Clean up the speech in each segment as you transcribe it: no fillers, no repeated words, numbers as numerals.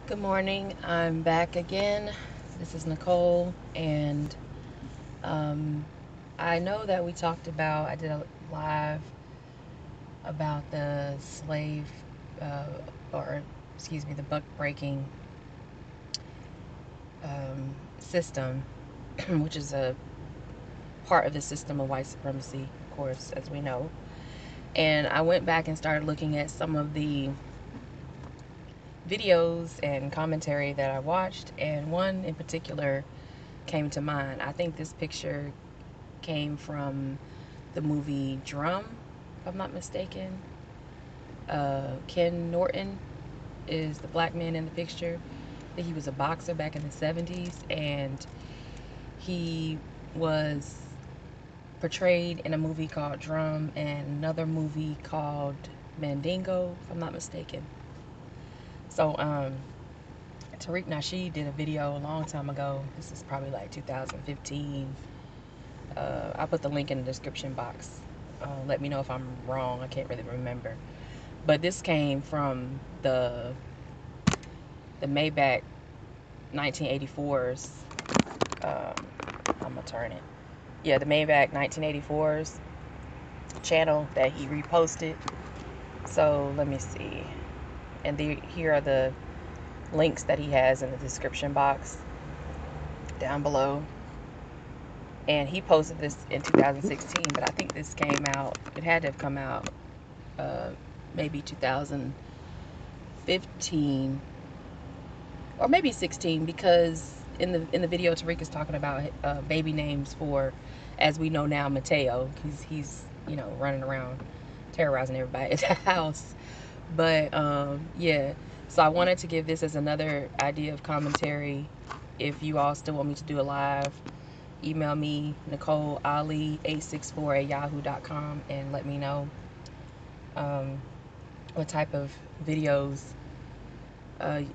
Good morning. I'm back again. This is Nicole, and um, I know that I did a live about the slave, uh, or excuse me, the buck breaking system, which is a part of the system of white supremacy, of course, as we know. And I went back and started looking at some of the videos and commentary that I watched, and one in particular came to mind. I think this picture came from the movie Drum, if I'm not mistaken. Ken Norton is the black man in the picture. I think he was a boxer back in the 70s, and he was portrayed in a movie called Drum and another movie called Mandingo, if I'm not mistaken. So, Tariq Nasheed did a video a long time ago. This is probably like 2015. I'll put the link in the description box. Let me know if I'm wrong. I can't really remember. But this came from the Maybach 1984's. I'm gonna turn it. Yeah, the Maybach 1984's channel that he reposted. So let me see. And here are the links that he has in the description box down below. And he posted this in 2016, but I think this came out, it had to have come out maybe 2015 or maybe 16, because in the video Tariq is talking about baby names for, as we know now, Mateo. He's running around terrorizing everybody at the house. But yeah, so I wanted to give this as another idea of commentary. If you all still want me to do a live, email me, NicoleAli864@yahoo.com, and let me know what type of videos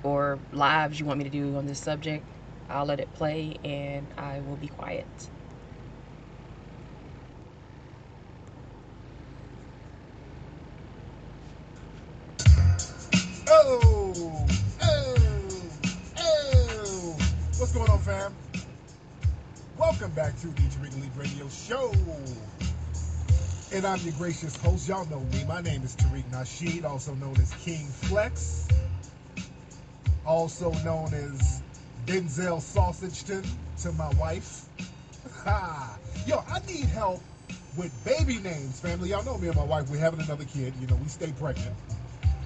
or lives you want me to do on this subject. I'll let it play, and I will be quiet. Oh, oh, oh. What's going on, fam? Welcome back to the Tariq Nasheed Radio Show. And I'm your gracious host. Y'all know me. My name is Tariq Nasheed, also known as King Flex, also known as Denzel Sausageton to my wife. Ha! Yo, I need help with baby names, family. Y'all know me and my wife. We're having another kid. We stay pregnant.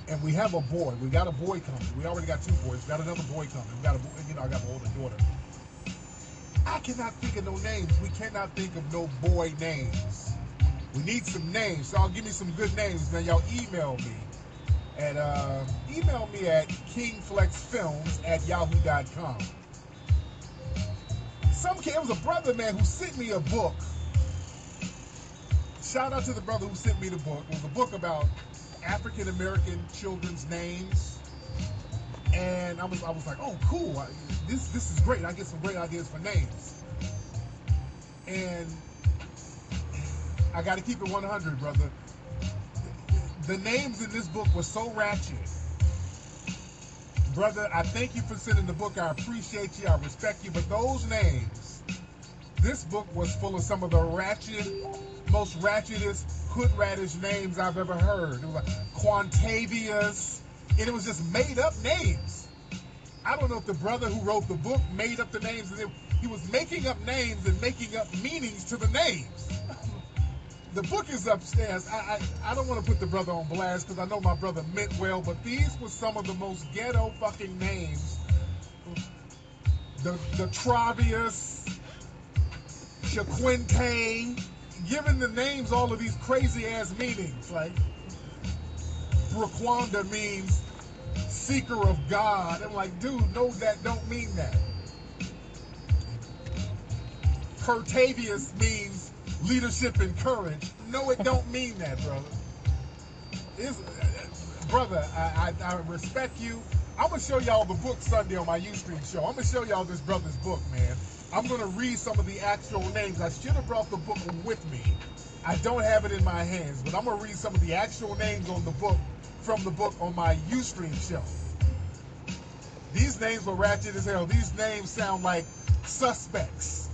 And we have a boy. We got a boy coming. We already got two boys. We got another boy coming. We got a boy, I got an older daughter. I cannot think of no names. We cannot think of no boy names. We need some names. So y'all give me some good names, man. Y'all email me at kingflexfilms@yahoo.com. It was a brother, man, who sent me a book. Shout out to the brother who sent me the book. It was a book about African American children's names, and I was like, oh, cool. This is great. I get some great ideas for names, and I got to keep it 100, brother. The names in this book were so ratchet, brother. I thank you for sending the book. I appreciate you. I respect you. But those names, this book was full of some of the most ratchetest, hood radish names I've ever heard. It was like Quantavious, and it was just made up names. I don't know if the brother who wrote the book made up the names, and he was making up names and making up meanings to the names. The book is upstairs. I don't want to put the brother on blast because I know my brother meant well, but these were some of the most ghetto fucking names. The Travius, Shaquinte, giving the names all of these crazy ass meanings. Like Braquanda means seeker of God. I'm like, dude, no, that don't mean that. Curtavious means leadership and courage. No, it don't mean that, brother. Brother, I respect you. I'm going to show y'all the book Sunday on my Ustream show. I'm going to show y'all this brother's book, man. I'm going to read some of the actual names. I should have brought the book with me. I don't have it in my hands, but I'm going to read some of the actual names on the book, from the book on my Ustream show. These names were ratchet as hell. These names sound like suspects.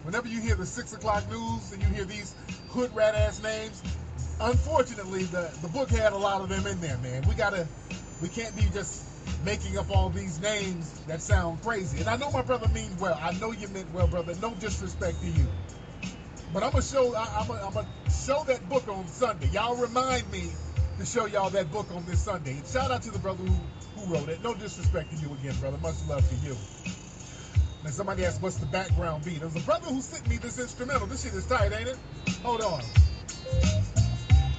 Whenever you hear the 6 o'clock news and you hear these hood rat ass names, unfortunately the book had a lot of them in there, man. We can't be just making up all these names that sound crazy. And I know my brother means well. I know you meant well, brother. No disrespect to you. But I'm gonna show that book on Sunday. Y'all remind me to show y'all that book on this Sunday. And shout out to the brother who wrote it. No disrespect to you again, brother. Much love to you. And somebody asked, what's the background beat? There's a brother who sent me this instrumental. This shit is tight, ain't it? Hold on.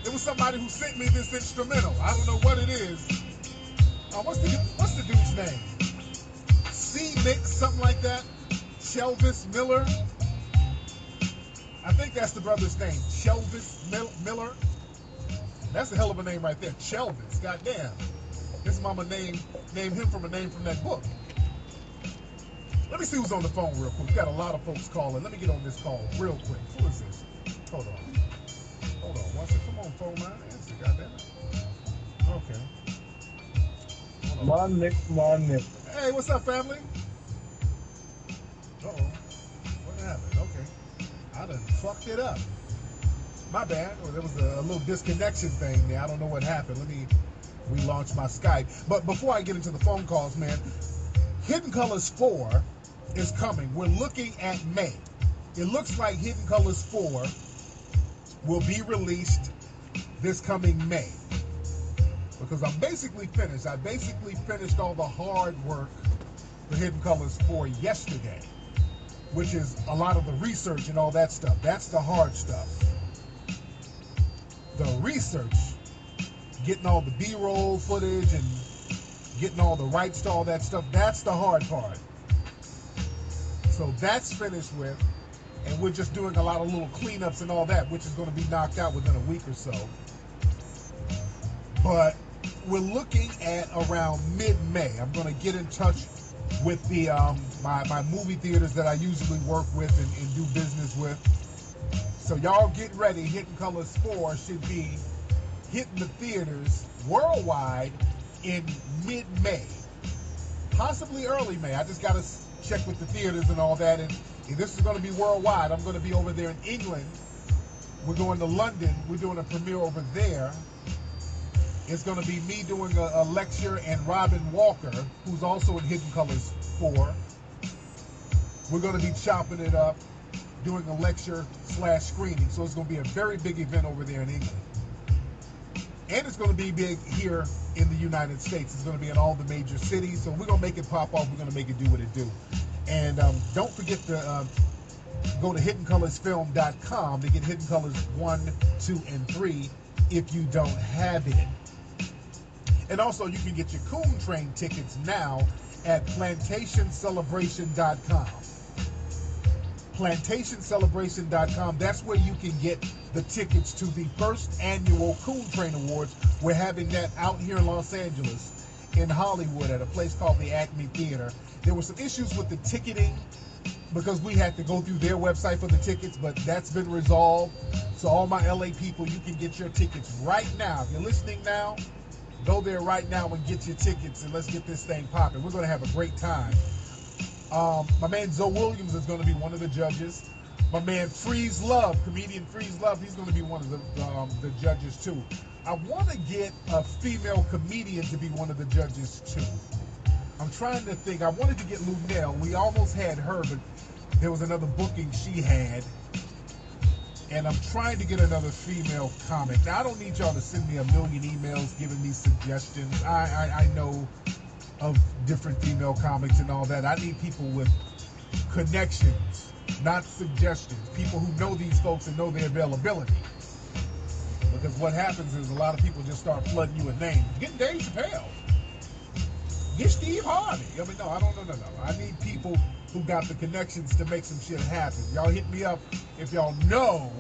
It was somebody who sent me this instrumental. I don't know what it is. What's the dude's name? C Mix, something like that. Shelvis Miller. I think that's the brother's name. Shelvis Miller. That's a hell of a name right there. Shelvis. Goddamn. His mama named him from a name from that book. Let me see who's on the phone real quick. We got a lot of folks calling. Let me get on this call real quick. Who is this? Hold on. One second. Come on, phone line. Answer, goddammit. Okay. Morning. Hey, what's up, family? Uh-oh. What happened? Okay. I done fucked it up. My bad. Or there was a little disconnection thing there. I don't know what happened. Let me relaunch my Skype. But before I get into the phone calls, man, Hidden Colors 4 is coming. We're looking at May. It looks like Hidden Colors 4 will be released this coming May. Because I'm basically finished. I basically finished all the hard work for Hidden Colors 4 yesterday, which is a lot of the research and all that stuff. That's the hard stuff. The research, getting all the B-roll footage and getting all the rights to all that stuff, that's the hard part. So that's finished with, and we're just doing a lot of little cleanups and all that, which is going to be knocked out within a week or so. But we're looking at around mid-May. I'm going to get in touch with the my movie theaters that I usually work with and do business with. So y'all get ready. Hidden Colors 4 should be hitting the theaters worldwide in mid-May, possibly early May. I just got to check with the theaters and all that. And this is going to be worldwide. I'm going to be over there in England. We're going to London. We're doing a premiere over there. It's going to be me doing a lecture and Robin Walker, who's also in Hidden Colors 4. We're going to be chopping it up, doing a lecture/screening. So it's going to be a very big event over there in England. And it's going to be big here in the United States. It's going to be in all the major cities. So we're going to make it pop off. We're going to make it do what it do. And don't forget to go to hiddencolorsfilm.com to get Hidden Colors 1, 2, and 3 if you don't have it. And also, you can get your Coon Train tickets now at plantationcelebration.com. Plantationcelebration.com. That's where you can get the tickets to the first annual Coon Train Awards. We're having that out here in Los Angeles, in Hollywood, at a place called the Acme Theater. There were some issues with the ticketing because we had to go through their website for the tickets, but that's been resolved. So all my LA people, you can get your tickets right now. If you're listening now, go there right now and get your tickets, and let's get this thing popping. We're going to have a great time. My man Zoe Williams is going to be one of the judges. My man Freeze Love, comedian Freeze Love, he's going to be one of the judges too. I want to get a female comedian to be one of the judges too. I'm trying to think. I wanted to get Lunel. We almost had her, but there was another booking she had. And I'm trying to get another female comic. Now, I don't need y'all to send me a million emails giving me suggestions. I know of different female comics and all that. I need people with connections, not suggestions. People who know these folks and know their availability. Because what happens is a lot of people just start flooding you with names. Get Dave Chappelle. Get Steve Harvey. I mean, no. I need people who got the connections to make some shit happen. Y'all hit me up if y'all know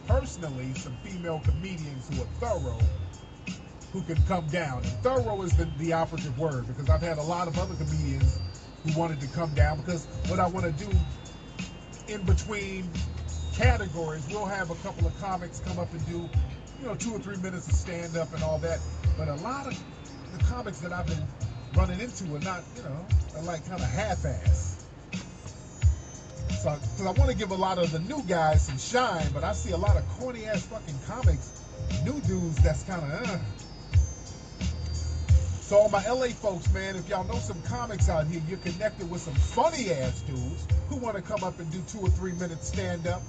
personally some female comedians who are thorough, who can come down. And thorough is the operative word, because I've had a lot of other comedians who wanted to come down, because what I want to do in between categories, we'll have a couple of comics come up and do, 2 or 3 minutes of stand-up and all that. But a lot of the comics that I've been running into and not, like kind of half-ass. So, because I want to give a lot of the new guys some shine, but I see a lot of corny-ass fucking comics, new dudes that's kind of, So all my LA folks, man, if y'all know some comics out here, you're connected with some funny-ass dudes who want to come up and do 2 or 3 minutes stand-up,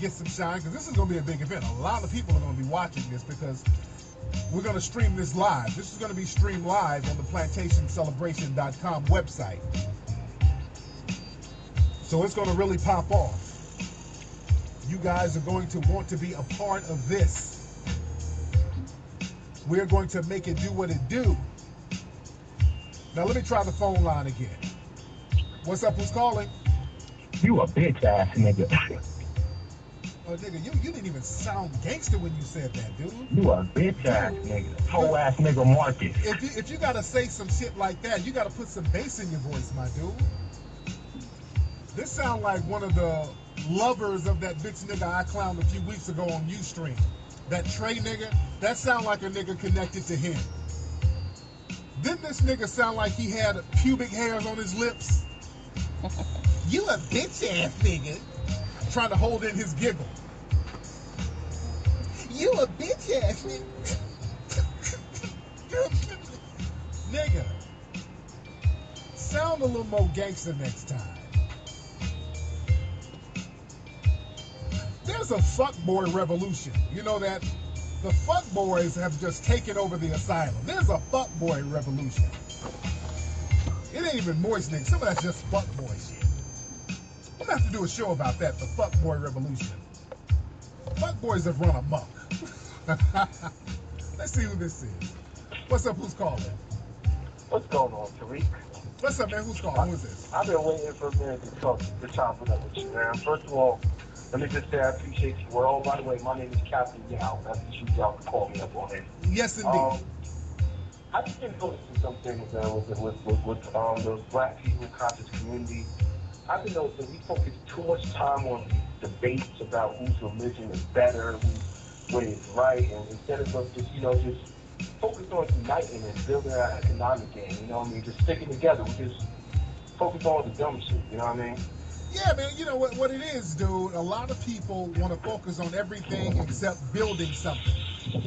get some shine, because this is going to be a big event. A lot of people are going to be watching this because we're going to stream this live. This is going to be streamed live on the plantationcelebration.com website. So it's going to really pop off. You guys are going to want to be a part of this. We're going to make it do what it do. Now let me try the phone line again. What's up? Who's calling? You a bitch ass nigga. Oh, nigga, you didn't even sound gangster when you said that, dude. You a bitch ass nigga. Whole ass nigga Marcus. If you gotta say some shit like that, you gotta put some bass in your voice, my dude. This sound like one of the lovers of that bitch nigga I clowned a few weeks ago on Ustream. That Trey nigga, that sound like a nigga connected to him. Didn't this nigga sound like he had pubic hairs on his lips? You a bitch ass nigga. Trying to hold in his giggle. You a bitch ass nigga. Nigga. Sound a little more gangster next time. There's a fuckboy revolution. You know that? The fuckboys have just taken over the asylum. There's a fuckboy revolution. It ain't even moist nigga. Some of that's just fuckboy shit. I'm gonna have to do a show about that, the fuckboy revolution. Fuckboys have run amok. Let's see who this is. What's up? Who's calling? What's going on, Tariq? What's up, man? Who's calling? Who is this? I've been waiting for a minute to chop it up with you, man. First of all, let me just say I appreciate you. Well, by the way, my name is Captain Yao. That's what you y'all can call me up on it. Yes, indeed. I've just been noticing some things with the black people conscious community. I've been noticing we focus too much time on debates about whose religion is better, whose way is right, and instead of us just, just focus on uniting and building our economic game, you know what I mean? Just sticking together. We just focus on the dumb shit, you know what I mean? Yeah, man, you know what it is, dude. A lot of people want to focus on everything except building something.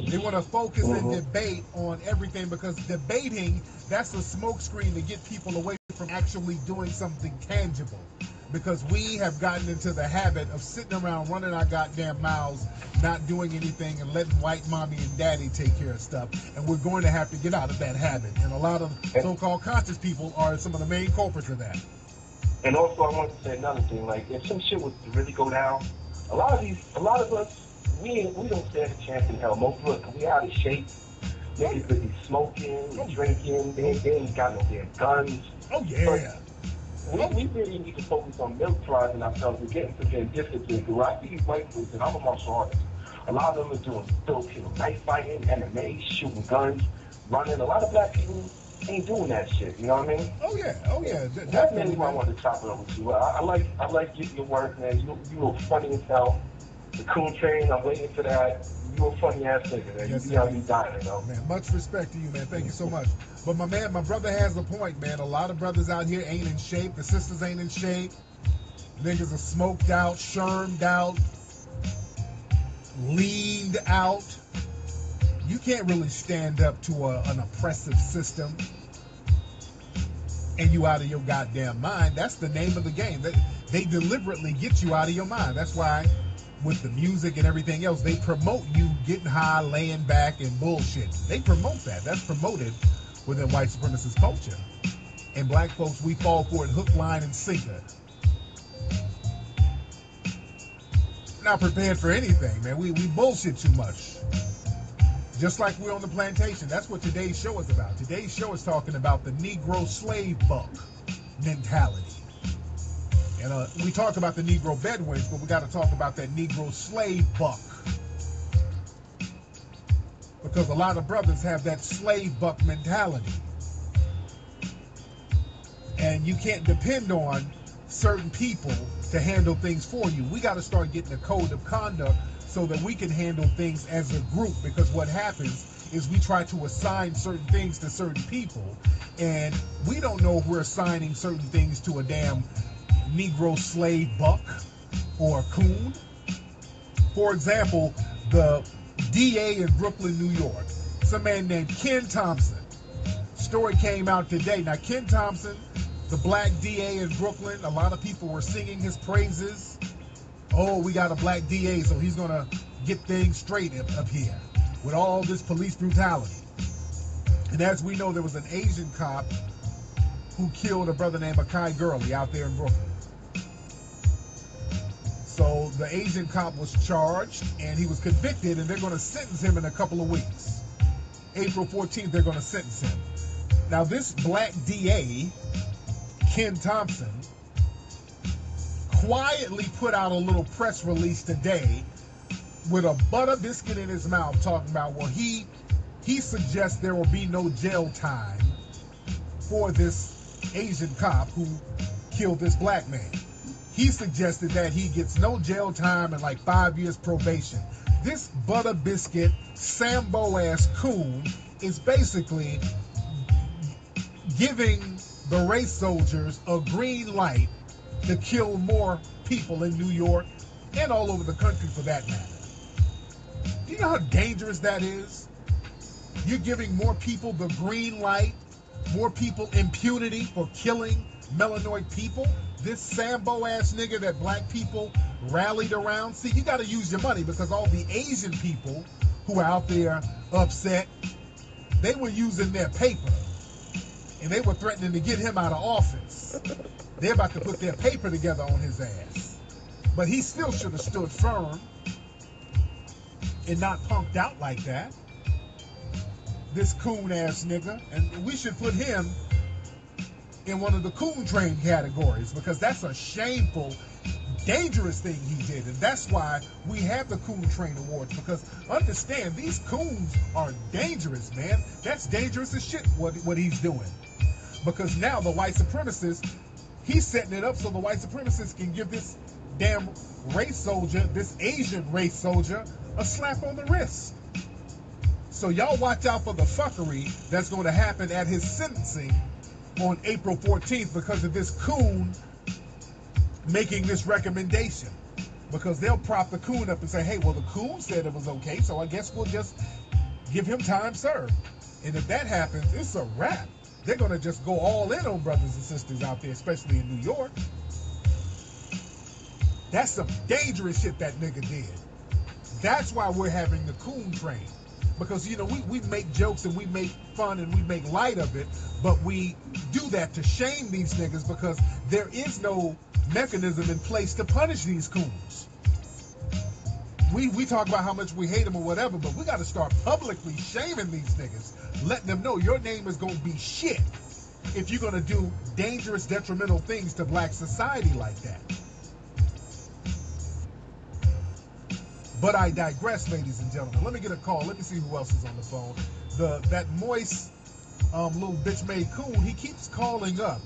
They want to focus and debate on everything because debating, that's a smokescreen to get people away from actually doing something tangible. Because we have gotten into the habit of sitting around running our goddamn mouths, not doing anything, and letting white mommy and daddy take care of stuff. And we're going to have to get out of that habit. And a lot of so-called conscious people are some of the main culprits of that. And also, I wanted to say another thing. Like, if some shit was to really go down, a lot of us, we don't stand a chance in hell. Most of us, we out of shape. Niggas could be smoking, drinking. They ain't got no damn guns. Oh yeah. We really need to focus on militarizing ourselves and getting some damn discipline. Because I see these white folks, and I'm a martial artist. A lot of them are doing Filipino knife fighting, MMA, shooting guns, running. A lot of black people ain't doing that shit, you know what I mean? Oh yeah. That's mainly why I wanted to chop it up with you. I like getting your work, man. You were funny as hell. The Coon Train, I'm waiting for that. You a funny ass nigga, man. Yes, you be out me dying, you know. Man, much respect to you, man. Thank you so much. But my brother has a point, man. A lot of brothers out here ain't in shape. The sisters ain't in shape. Niggas are smoked out, shermed out, leaned out. You can't really stand up to an oppressive system and you out of your goddamn mind. That's the name of the game. They deliberately get you out of your mind. That's why with the music and everything else, they promote you getting high, laying back, and bullshit. They promote that. That's promoted within white supremacist culture. And black folks, we fall for it hook, line, and sinker. Not prepared for anything, man. We bullshit too much. Just like we're on the plantation. That's what today's show is about. Today's show is talking about the Negro slave buck mentality. And we talk about the Negro bedouins, but we got to talk about that Negro slave buck. Because a lot of brothers have that slave buck mentality. And you can't depend on certain people to handle things for you. We got to start getting a code of conduct so that we can handle things as a group, because what happens is we try to assign certain things to certain people, And we don't know if we're assigning certain things to a damn Negro slave buck or a coon. For example, the DA in Brooklyn, New York, some man named Ken Thompson. Story came out today. Now, Ken Thompson, the black DA in Brooklyn, a lot of people were singing his praises. Oh, we got a black DA, so he's going to get things straight up here with all this police brutality. And as we know, there was an Asian cop who killed a brother named Akai Gurley out there in Brooklyn. So the Asian cop was charged and he was convicted, and they're going to sentence him in a couple of weeks. April 14th, they're going to sentence him. Now, this black DA, Ken Thompson, quietly put out a little press release today with a butter biscuit in his mouth talking about, well, he suggests there will be no jail time for this Asian cop who killed this black man. He suggested that he gets no jail time and like 5 years probation. This butter biscuit, Sambo-ass coon is basically giving the race soldiers a green light to kill more people in New York and all over the country for that matter. Do you know how dangerous that is? You're giving more people the green light, more people impunity for killing melanoid people. This Sambo-ass nigga that black people rallied around. See, you got to use your money, because all the Asian people who are out there upset, they were using their paper. And they were threatening to get him out of office. They're about to put their paper together on his ass. But he still should have stood firm and not punked out like that. This coon-ass nigga. And we should put him in one of the coon train categories, because that's a shameful, dangerous thing he did. And that's why we have the coon train awards, because understand, these coons are dangerous, man. That's dangerous as shit what he's doing. Because now the white supremacists, he's setting it up so the white supremacists can give this damn race soldier, this Asian race soldier, a slap on the wrist. So y'all watch out for the fuckery that's going to happen at his sentencing on April 14th because of this coon making this recommendation. Because they'll prop the coon up and say, hey, well, the coon said it was okay, so I guess we'll just give him time served. And if that happens, it's a wrap. They're going to just go all in on brothers and sisters out there, especially in New York. That's some dangerous shit that nigga did. That's why we're having the coon train. Because, you know, we make jokes and we make fun and we make light of it, but we do that to shame these niggas because there is no mechanism in place to punish these coons. We talk about how much we hate them or whatever, but we got to start publicly shaming these niggas, letting them know your name is going to be shit if you're going to do dangerous, detrimental things to black society like that. But I digress, ladies and gentlemen. Let me get a call. Let me see who else is on the phone. That moist little bitch made coon, he keeps calling up.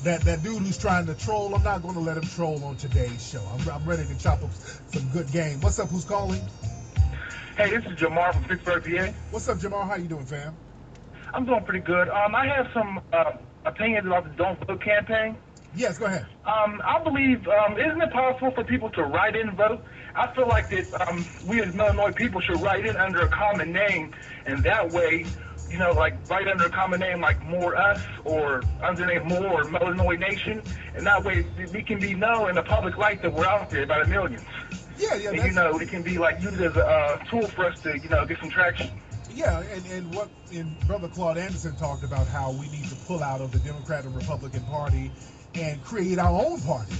That dude who's trying to troll, I'm not going to let him troll on today's show. I'm ready to chop up some good game. What's up? Who's calling? Hey, this is Jamar from Pittsburgh, PA. What's up, Jamar? How you doing, fam? I'm doing pretty good. I have some opinions about the Don't Vote campaign. Yes, go ahead. I believe, isn't it possible for people to write in vote? I feel like that we as Illinois people should write in under a common name, and that way, you know, like write under a common name like More Us or under the name More or Illinois Nation, and that way we can be known in the public light that we're out there by the millions. Yeah. And, you know, it can be like used as a tool for us to, you know, get some traction. Yeah, and Brother Claude Anderson talked about how we need to pull out of the Democrat and Republican Party and create our own party.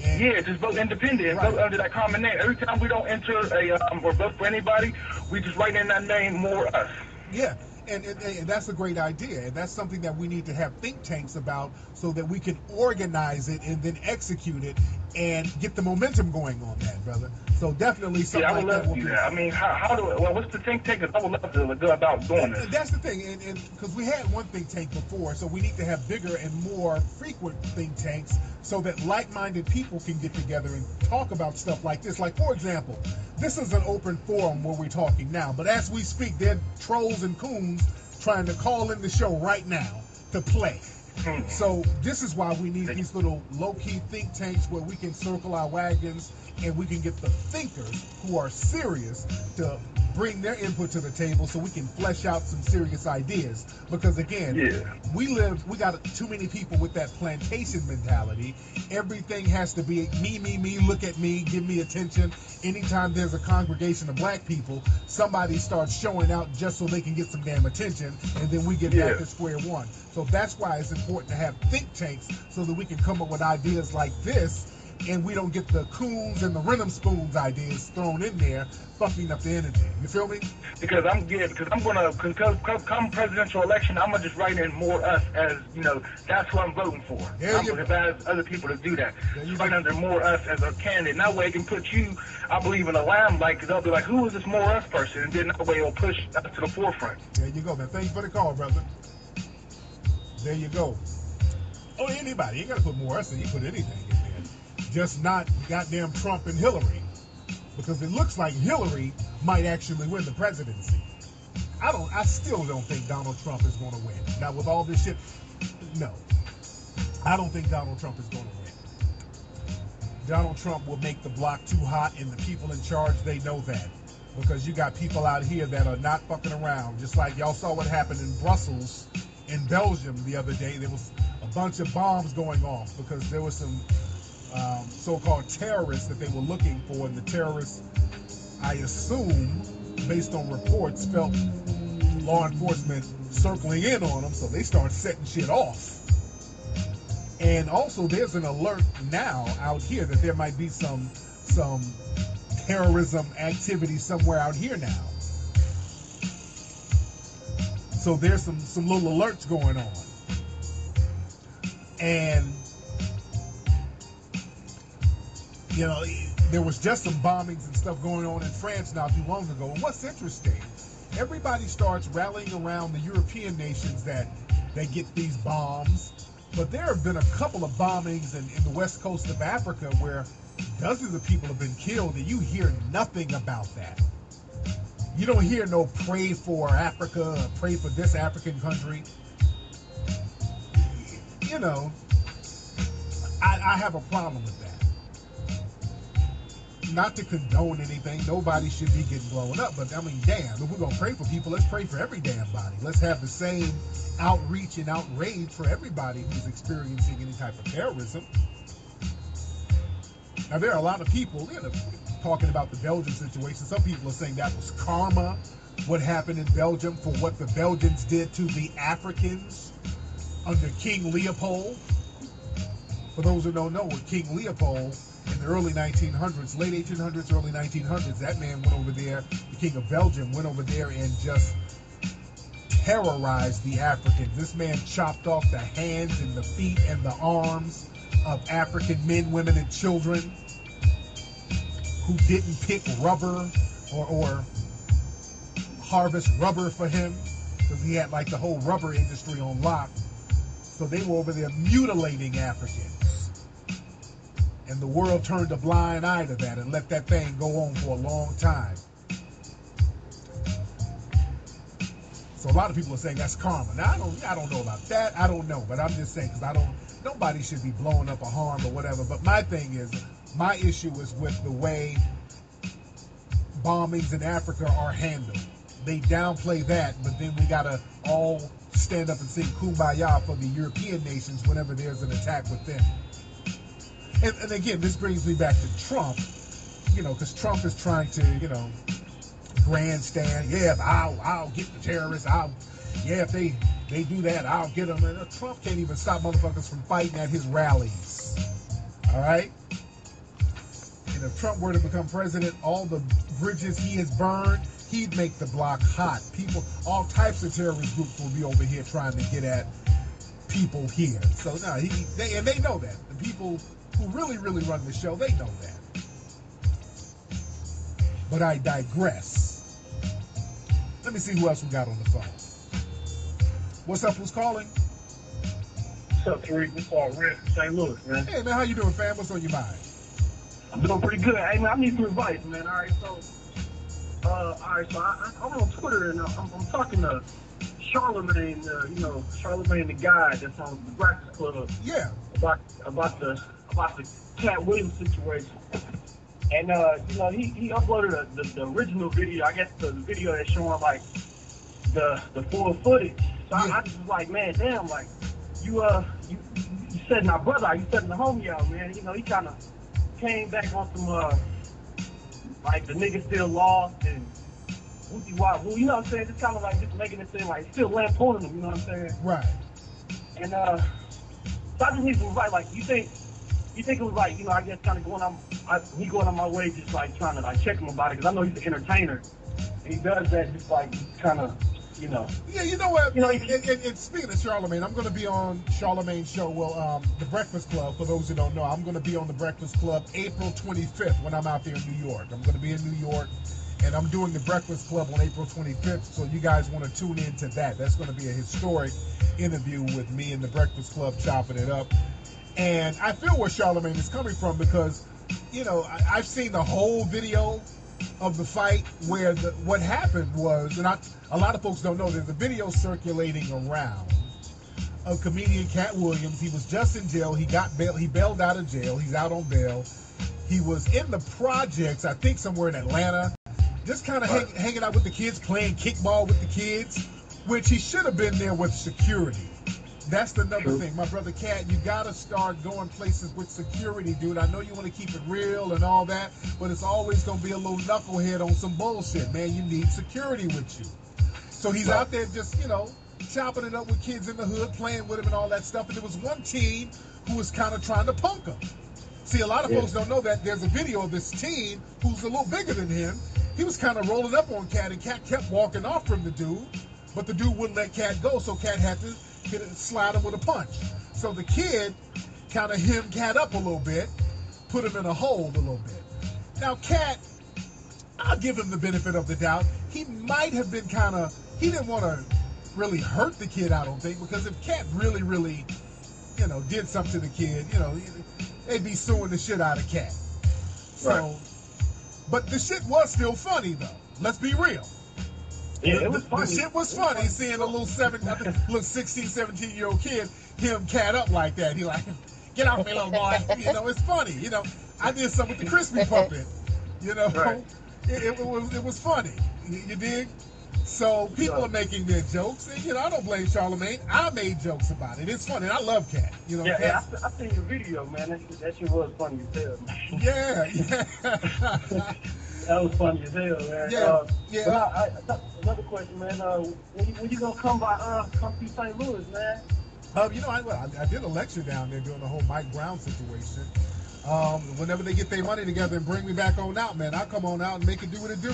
And, yeah, just vote independent and vote under that common name. Every time we don't enter or vote for anybody, we just write in that name, More Us. Yeah, and that's a great idea. And that's something that we need to have think tanks about so that we can organize it and then execute it and get the momentum going on that, brother. So definitely something like that. Yeah, I would love to do that. I mean, how do what's the think tank? I would love to go about doing this. That's the thing, and because we had one think tank before, so we need to have bigger and more frequent think tanks so that like-minded people can get together and talk about stuff like this. Like, for example, this is an open forum where we're talking now, but as we speak, there are trolls and coons trying to call in the show right now to play. So this is why we need these little low-key think tanks where we can circle our wagons and we can get the thinkers who are serious to bring their input to the table so we can flesh out some serious ideas. Because again, we got too many people with that plantation mentality. Everything has to be me, look at me, give me attention. Anytime there's a congregation of black people, somebody starts showing out just so they can get some damn attention, and then we get back to square one. So that's why it's important to have think tanks so that we can come up with ideas like this, and we don't get the coons and the rhythm spoons ideas thrown in there, fucking up the energy. You feel me? Because come presidential election, I'm gonna just write in more us as, you know, that's who I'm voting for. I'm gonna ask other people to do that. Just write under more us as a candidate. And that way it can put you, I believe, in a limelight, because they'll be like, who is this more us person? And then that way it'll push us to the forefront. There you go, man. Thank you for the call, brother. There you go. Oh, anybody. You gotta put more us than you put anything in there. Just not goddamn Trump and Hillary. Because it looks like Hillary might actually win the presidency. I still don't think Donald Trump is gonna win. Now with all this shit, no. I don't think Donald Trump is gonna win. Donald Trump will make the block too hot, and the people in charge, they know that. Because you got people out here that are not fucking around. Just like y'all saw what happened in Brussels, in Belgium the other day. There was a bunch of bombs going off because there was some so-called terrorists that they were looking for, and the terrorists, I assume, based on reports, felt law enforcement circling in on them, so they start setting shit off. And also, there's an alert now out here that there might be some terrorism activity somewhere out here now. So there's some little alerts going on. And you know, there was just some bombings and stuff going on in France not too long ago. And what's interesting, everybody starts rallying around the European nations that get these bombs. But there have been a couple of bombings in the west coast of Africa where dozens of people have been killed, and you hear nothing about that. You don't hear no pray for Africa, pray for this African country. You know, I have a problem with that. Not to condone anything, nobody should be getting blown up, but I mean, damn, if we're gonna pray for people, let's pray for every damn body. Let's have the same outreach and outrage for everybody who's experiencing any type of terrorism. Now, there are a lot of people, you know, talking about the Belgian situation. Some people are saying that was karma, what happened in Belgium for what the Belgians did to the Africans under King Leopold. For those who don't know, what King Leopold in the early 1900s, late 1800s, early 1900s, that man went over there, the King of Belgium went over there and just terrorized the Africans. This man chopped off the hands and the feet and the arms of African men, women, and children who didn't pick rubber or harvest rubber for him, because he had like the whole rubber industry on lock. So they were over there mutilating Africans. And the world turned a blind eye to that and let that thing go on for a long time. So a lot of people are saying that's karma. Now I don't know about that. I don't know, but I'm just saying, because nobody should be blowing up a harm or whatever. But my thing is, my issue is with the way bombings in Africa are handled. They downplay that, but then we gotta all stand up and sing kumbaya for the European nations whenever there's an attack with them. And again, this brings me back to Trump, you know, because Trump is trying to, you know, grandstand. Yeah, I'll get the terrorists. If they do that, I'll get them. And Trump can't even stop motherfuckers from fighting at his rallies. All right? And if Trump were to become president, all the bridges he has burned, he'd make the block hot. People, all types of terrorist groups will be over here trying to get at people here. So no, they know that. The people who really, really run the show, they know that. But I digress. Let me see who else we got on the phone. What's up? Who's calling? What's up, Tariq? This is Rick from St. Louis, man. Hey, man, how you doing, fam? What's on your mind? I'm doing pretty good. Hey, man, I need some advice, man. All right, so I'm on Twitter, and I'm talking to Charlemagne, Charlemagne the guy that's on the Breakfast Club. Yeah. About the Cat Williams situation. And he uploaded the original video. I guess the video that's showing like the full footage. So I just was like, man, damn, like you setting our brother out, you setting the homie out, man. He kind of came back on some like the nigga still lost and whoopie wop woo. You know what I'm saying? Just kind of like just making it seem like still lampooning him. You know what I'm saying? Right. And so I just need to write like you think it was like I guess kind of going on my way just like trying to like check him about it because I know he's an entertainer and he does that just like kind of. Yeah, you know what? And speaking of Charlemagne, I'm going to be on Charlemagne's show. Well, the Breakfast Club. For those who don't know, I'm going to be on the Breakfast Club April 25th when I'm out there in New York. I'm going to be in New York, and I'm doing the Breakfast Club on April 25th. So you guys want to tune into that? That's going to be a historic interview with me and the Breakfast Club chopping it up. And I feel where Charlemagne is coming from because, I've seen the whole video of the fight where what happened was, and a lot of folks don't know, there's a video circulating around of comedian Cat Williams. He was just in jail. He got bail. He bailed out of jail. He's out on bail. He was in the projects, I think somewhere in Atlanta, just kind of hanging out with the kids, playing kickball with the kids, which he should have been there with security. That's another thing. My brother Cat, you got to start going places with security, dude. I know you want to keep it real and all that, but it's always going to be a little knucklehead on some bullshit, man. You need security with you. So he's out there just, chopping it up with kids in the hood, playing with him and all that stuff. And there was one teen who was kind of trying to punk him. See, a lot of folks don't know that there's a video of this teen who's a little bigger than him. He was kind of rolling up on Cat, and Cat kept walking off from the dude, but the dude wouldn't let Cat go, so Cat had to slide him with a punch. So the kid kind of hemmed Cat up a little bit, put him in a hold a little bit. Now Cat, I'll give him the benefit of the doubt. He might have been he didn't want to really hurt the kid, I don't think, because if Cat really, did something to the kid, they'd be suing the shit out of Cat. So, but the shit was still funny though. Let's be real. Yeah, it was funny. The shit was funny seeing a little 16, 17-year-old kid him Cat up like that. He like, get off me, little boy. It's funny. I did something with the crispy puppet. It was funny. You dig? So people are making their jokes, and I don't blame Charlemagne. I made jokes about it. It's funny. I love Cat. I seen your video, man. That shit was funny as hell. Yeah. That was funny as hell, man. Another question, man. When you gonna come see St. Louis, man? I did a lecture down there during the whole Mike Brown situation. Whenever they get their money together and bring me back on out, man, I'll come on out and make it do what it do.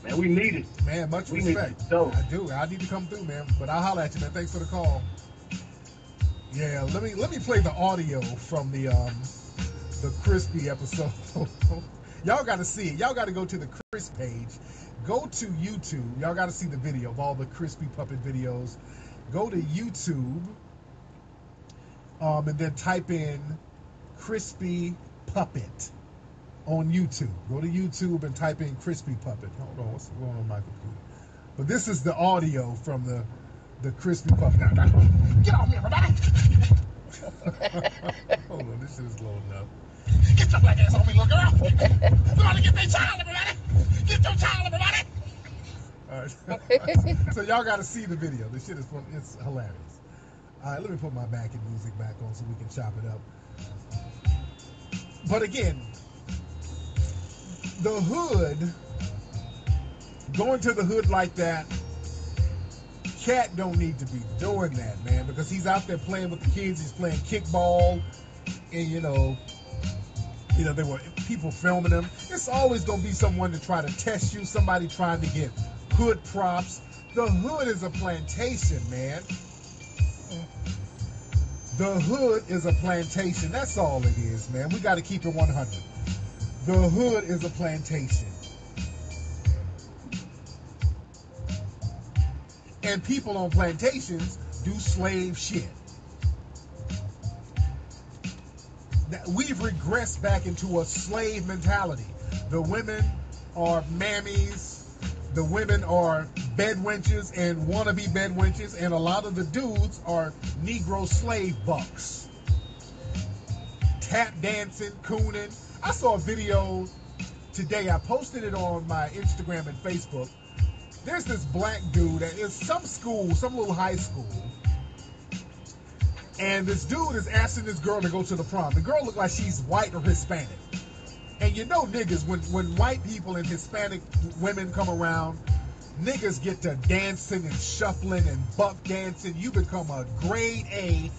Man, we need it. Man, much respect. I do. I need to come through, man. But I'll holler at you, man. Thanks for the call. Yeah, let me play the audio from the Crispy episode. Y'all got to see it. Y'all got to go to the Chris page. Go to YouTube. Y'all got to see the video of all the Crispy Puppet videos. Go to YouTube, and then type in Crispy Puppet on YouTube. Go to YouTube and type in Crispy Puppet. Hold on, what's going on with my computer? But this is the audio from the Crispy Puppet. Get off me, everybody! Hold on, this shit is low enough. Get your black ass on me, little girl! Somebody get their child, everybody! Get your child, everybody! All right. So y'all got to see the video. This shit is fun. It's hilarious. All right, let me put my backing music back on so we can chop it up. But again, the hood, going to the hood like that, Cat don't need to be doing that, man, because he's out there playing with the kids. He's playing kickball, and there were people filming him. It's always gonna be someone to try to test you. Somebody trying to get hood props. The hood is a plantation, man. The hood is a plantation. That's all it is, man. We got to keep it 100. The hood is a plantation. And people on plantations do slave shit. We've regressed back into a slave mentality. The women are mammies. The women are bedwenches and wannabe bedwenches, and a lot of the dudes are Negro slave bucks. Tap dancing, cooning. I saw a video today. I posted it on my Instagram and Facebook. There's this black dude at some school, some little high school, and this dude is asking this girl to go to the prom. The girl looked like she's white or Hispanic. And you know niggas, when white people and Hispanic women come around, niggas get to dancing and shuffling and buck dancing. You become a grade A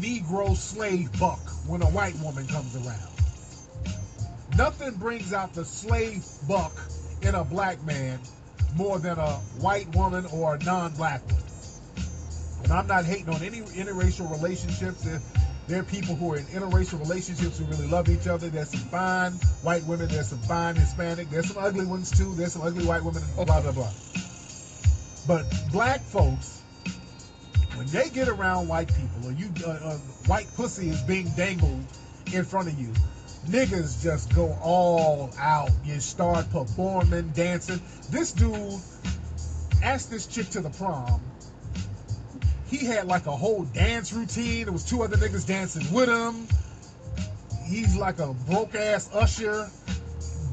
Negro slave buck when a white woman comes around. Nothing brings out the slave buck in a black man more than a white woman or a non-black one. And I'm not hating on any interracial relationships. There are people who are in interracial relationships who really love each other. There's some fine white women. There's some fine Hispanic. There's some ugly ones too. There's some ugly white women, blah, blah, blah. But black folks, when they get around white people, or you white pussy is being dangled in front of you, niggas just go all out. You start performing, dancing. This dude asked this chick to the prom. He had like a whole dance routine. There was two other niggas dancing with him. He's like a broke ass usher,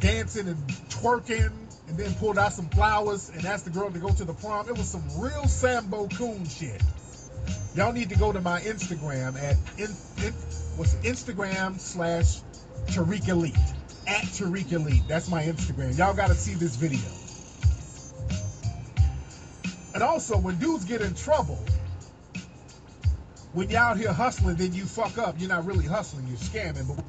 dancing and twerking, and then pulled out some flowers and asked the girl to go to the prom. It was some real Sambo coon shit. Y'all need to go to my Instagram at Instagram / Tariq Elite, at Tariq Elite. That's my Instagram. Y'all got to see this video. And also, when dudes get in trouble, when you're out here hustling, then you fuck up. You're not really hustling, you're scamming. But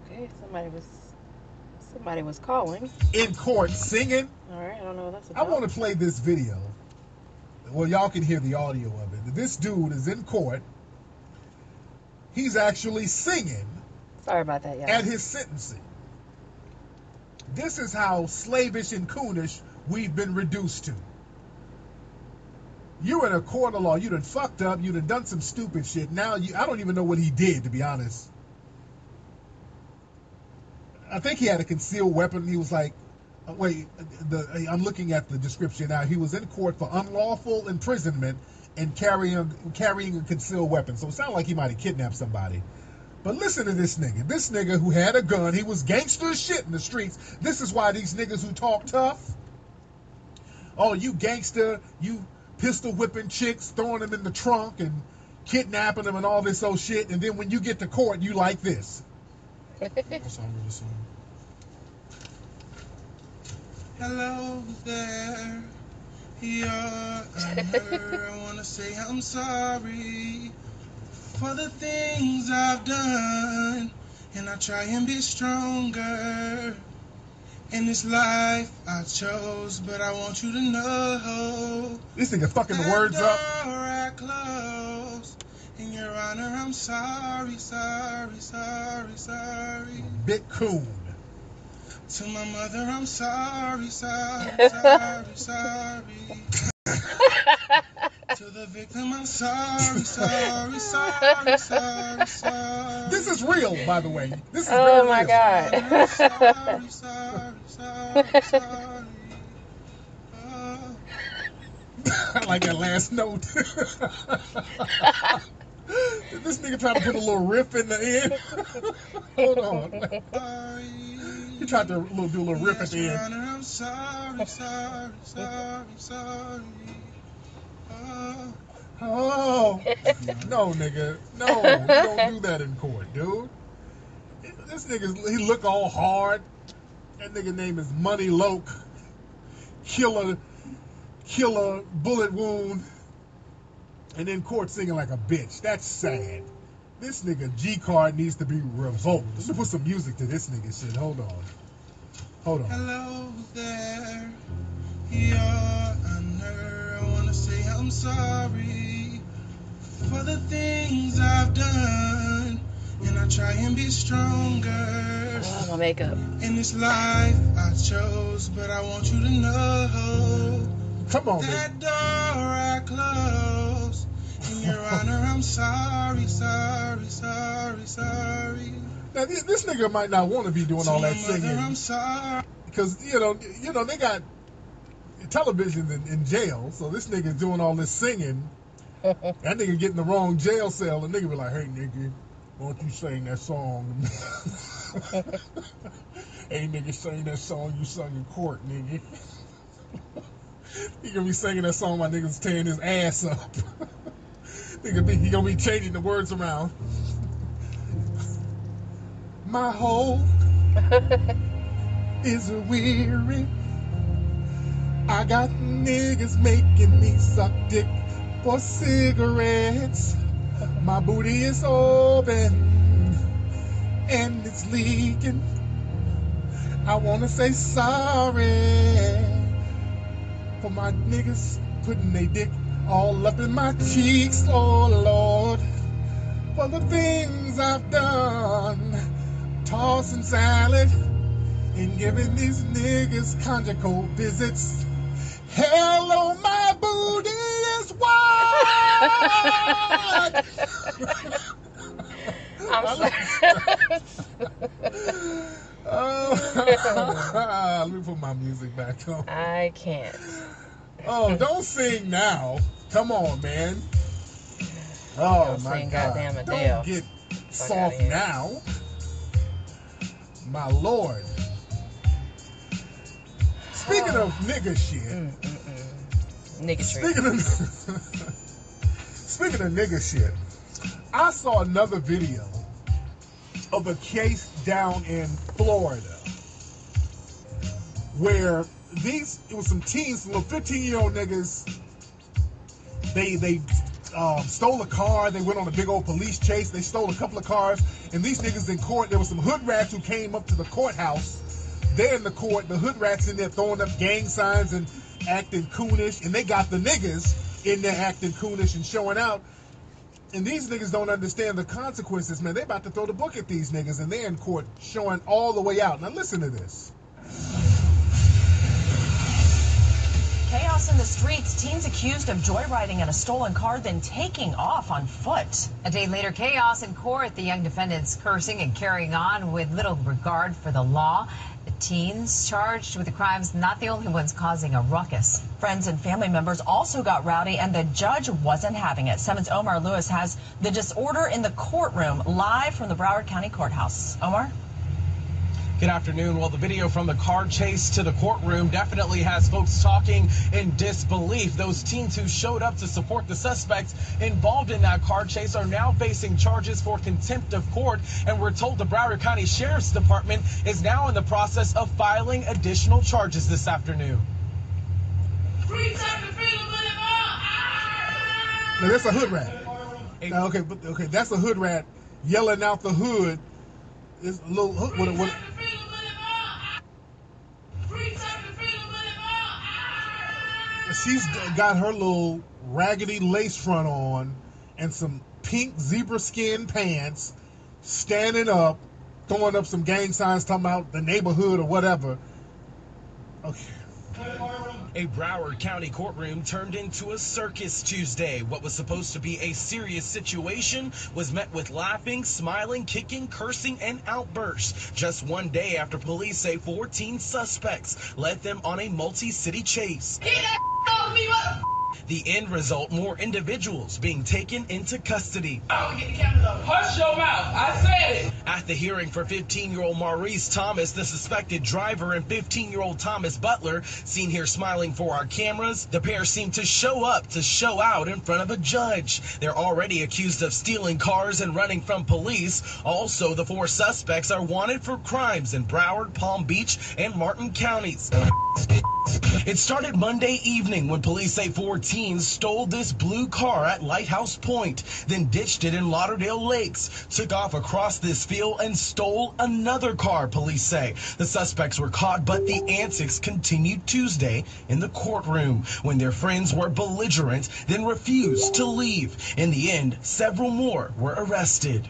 Okay, somebody was calling. In court singing. All right, I don't know what that's about. I want to play this video. Well, y'all can hear the audio of it. This dude is in court. He's actually singing. Sorry about that, y'all. At his sentencing. This is how slavish and coonish we've been reduced to. You're in a court of law. You done fucked up. You done some stupid shit. Now I don't even know what he did, to be honest. I think he had a concealed weapon. He was like, wait, I'm looking at the description now. He was in court for unlawful imprisonment and carrying a concealed weapon. So it sounded like he might have kidnapped somebody. But listen to this nigga. This nigga who had a gun, he was gangster as shit in the streets. This is why these niggas who talk tough, oh, you gangster, you pistol whipping chicks, throwing them in the trunk and kidnapping them and all this old shit. And then when you get to court, you like this. Hello there, Your Honor. I want to say I'm sorry for the things I've done, and I try and be stronger in this life I chose, but I want you to know this nigga fucking the words up. I close. In Your Honor, I'm sorry, sorry, sorry, sorry. Big coon. To my mother, I'm sorry, sorry, sorry, sorry. To the victim, I'm sorry, sorry, sorry, sorry, sorry. This is real, by the way. This is oh my real. God. I'm sorry, sorry, sorry, sorry. Oh. I like that last note. This nigga trying to put a little riff in the end. Hold on. He tried to do a little riff at the end. Honor, I'm sorry, sorry, sorry, sorry. Oh. No, nigga. No, you don't do that in court, dude. This nigga, he look all hard. That nigga name is Money Loke. Killer, bullet wound. And in court singing like a bitch. That's sad. This nigga G-Card needs to be revoked. Let's put some music to this nigga shit. Hold on. Hello there, Your Honor. I want to say I'm sorry for the things I've done, and I try and be stronger. Oh, my makeup. In this life I chose, but I want you to know. Come on, that door I close. In Your Honor, I'm sorry, sorry, sorry, sorry. Now this nigga might not want to be doing all that singing because you know they got television in jail, so this nigga doing all this singing. That nigga get in the wrong jail cell, and nigga be like, "Hey nigga, why don't you sing that song?" Hey nigga, sing that song you sung in court, nigga. He gonna be singing that song while niggas tearing his ass up. He gonna be changing the words around. My whole is weary. I got niggas making me suck dick for cigarettes. My booty is open and it's leaking. I wanna say sorry for my niggas putting their dick all up in my cheeks, oh Lord, for the things I've done, tossing salad and giving these niggas conjugal visits. Hello, my booty is wide. I'm sorry. Let me put my music back on. I can't. Oh, don't sing now. Come on, man. Oh, Don't my sing God. goddamn Adele. Don't get Fuck soft outta here. now. My Lord. Speaking of nigga shit. Niggatry. Speaking of nigga shit, I saw another video of a case down in Florida where it was some teens, some little 15-year-old niggas. They stole a car. They went on a big old police chase. They stole a couple of cars. And these niggas in court, there was some hood rats who came up to the courthouse. They're in the court. The hood rats in there throwing up gang signs and acting coonish. And they got the niggas in there acting coonish and showing out. And these niggas don't understand the consequences, man. They about to throw the book at these niggas. And they're in court showing all the way out. Now listen to this. Chaos in the streets. Teens accused of joyriding in a stolen car, then taking off on foot. A day later, chaos in court. The young defendants cursing and carrying on with little regard for the law. The teens charged with the crimes, not the only ones causing a ruckus. Friends and family members also got rowdy, and the judge wasn't having it. 7's Omar Lewis has the disorder in the courtroom live from the Broward County Courthouse. Omar? Good afternoon. Well, the video from the car chase to the courtroom definitely has folks talking in disbelief. Those teens who showed up to support the suspects involved in that car chase are now facing charges for contempt of court. And we're told the Broward County Sheriff's Department is now in the process of filing additional charges this afternoon. Now that's a hood rat. Now, okay, that's a hood rat yelling out the hood. It's a little hood. She's got her little raggedy lace front on and some pink zebra skin pants, standing up, throwing up some gang signs talking about the neighborhood or whatever. Okay. A Broward County courtroom turned into a circus Tuesday. What was supposed to be a serious situation was met with laughing, smiling, kicking, cursing, and outbursts. Just one day after police say 14 suspects led them on a multi-city chase. The end result, more individuals being taken into custody. Get the cameras up. Hush your mouth. I said it. At the hearing for 15-year-old Maurice Thomas, the suspected driver, and 15-year-old Thomas Butler, seen here smiling for our cameras, the pair seem to show up to show out in front of a judge. They're already accused of stealing cars and running from police. Also, the 4 suspects are wanted for crimes in Broward, Palm Beach, and Martin counties. It started Monday evening when police say 4 teens stole this blue car at Lighthouse Point, then ditched it in Lauderdale Lakes, took off across this field and stole another car, police say. The suspects were caught, but the antics continued Tuesday in the courtroom when their friends were belligerent, then refused to leave. In the end, several more were arrested.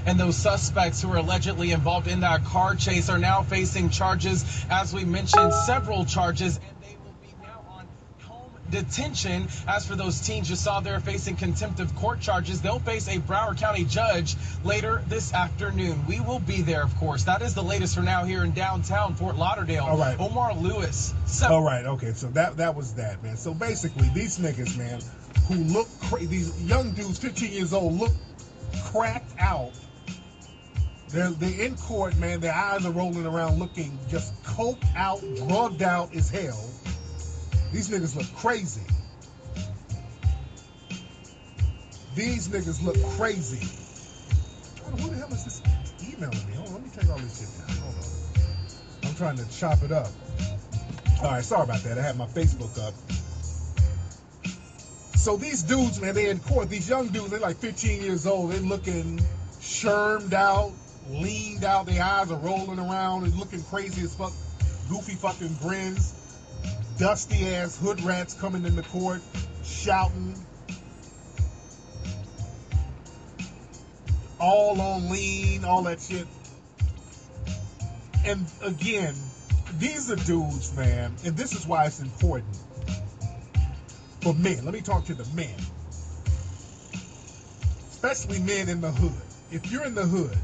And those suspects who were allegedly involved in that car chase are now facing charges. As we mentioned, several charges, and they will be now on home detention. As for those teens you saw there facing contempt of court charges, they'll face a Broward County judge later this afternoon. We will be there, of course. That is the latest for now here in downtown Fort Lauderdale. All right. Omar Lewis. All right, okay, so that was that, man. So basically, these niggas, man, who look these young dudes, 15 years old, look cracked out. They're in court, man. Their eyes are rolling around, looking just coked out, drugged out as hell. These niggas look crazy. These niggas look crazy. Who the hell is this emailing me? Hold on, let me take all this shit down. Hold on. I'm trying to chop it up. All right, sorry about that. I had my Facebook up. So these dudes, man, they're in court. These young dudes, they're like 15 years old. They're looking shermed out, leaned out. Their eyes are rolling around and looking crazy as fuck. Goofy fucking grins. Dusty ass hood rats coming into court, shouting. All on lean, all that shit. And again, these are dudes, man, and this is why it's important for men. Let me talk to the men, especially men in the hood. If you're in the hood,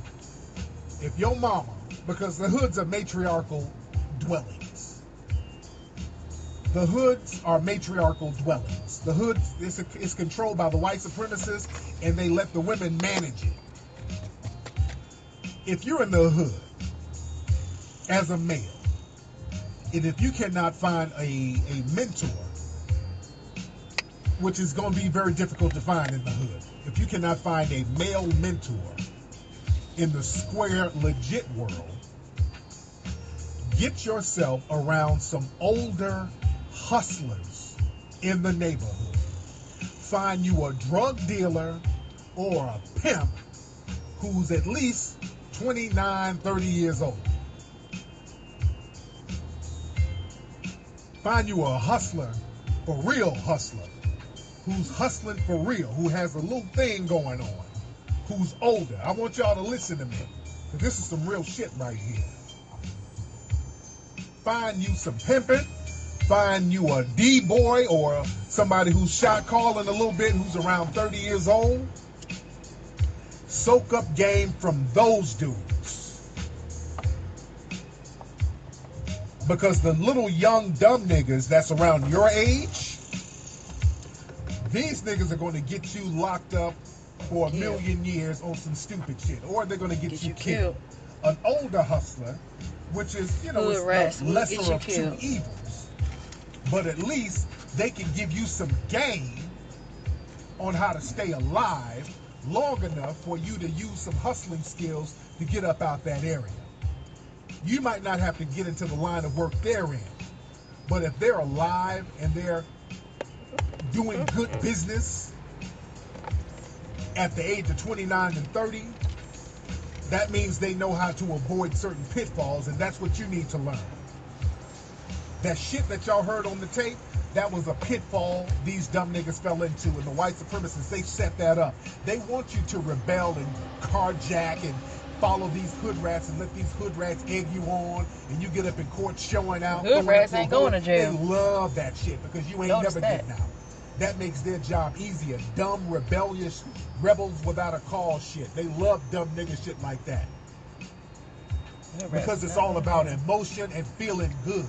if your mama, because the hoods are matriarchal dwellings. The hoods are matriarchal dwellings. The hood is controlled by the white supremacists, and they let the women manage it. If you're in the hood as a male, and if you cannot find a mentor, which is going to be very difficult to find in the hood, if you cannot find a male mentor in the square, legit world, get yourself around some older hustlers in the neighborhood. Find you a drug dealer or a pimp who's at least 29, 30 years old. Find you a hustler, a real hustler, who's hustling for real, who has a little thing going on, who's older. I want y'all to listen to me, because this is some real shit right here. Find you some pimping, find you a D-boy or somebody who's shot calling a little bit, who's around 30 years old. Soak up game from those dudes. Because the little young dumb niggas that's around your age, these niggas are going to get you locked up for a million years on some stupid shit. Or they're going to get you killed. An older hustler, which is, you know, it's the lesser of two evils. But at least they can give you some game on how to stay alive long enough for you to use some hustling skills to get up out that area. You might not have to get into the line of work they're in, but if they're alive and they're doing good business at the age of 29 and 30, that means they know how to avoid certain pitfalls, and that's what you need to learn. That shit that y'all heard on the tape, that was a pitfall these dumb niggas fell into, and the white supremacists, they set that up. They want you to rebel and carjack and follow these hood rats and let these hood rats egg you on, and you get up in court showing out. Hood rats ain't going to jail. They love that shit because you ain't never getting out. That makes their job easier. Dumb, rebellious, rebels without a cause shit. They love dumb nigga shit like that. Because it's all about emotion and feeling good.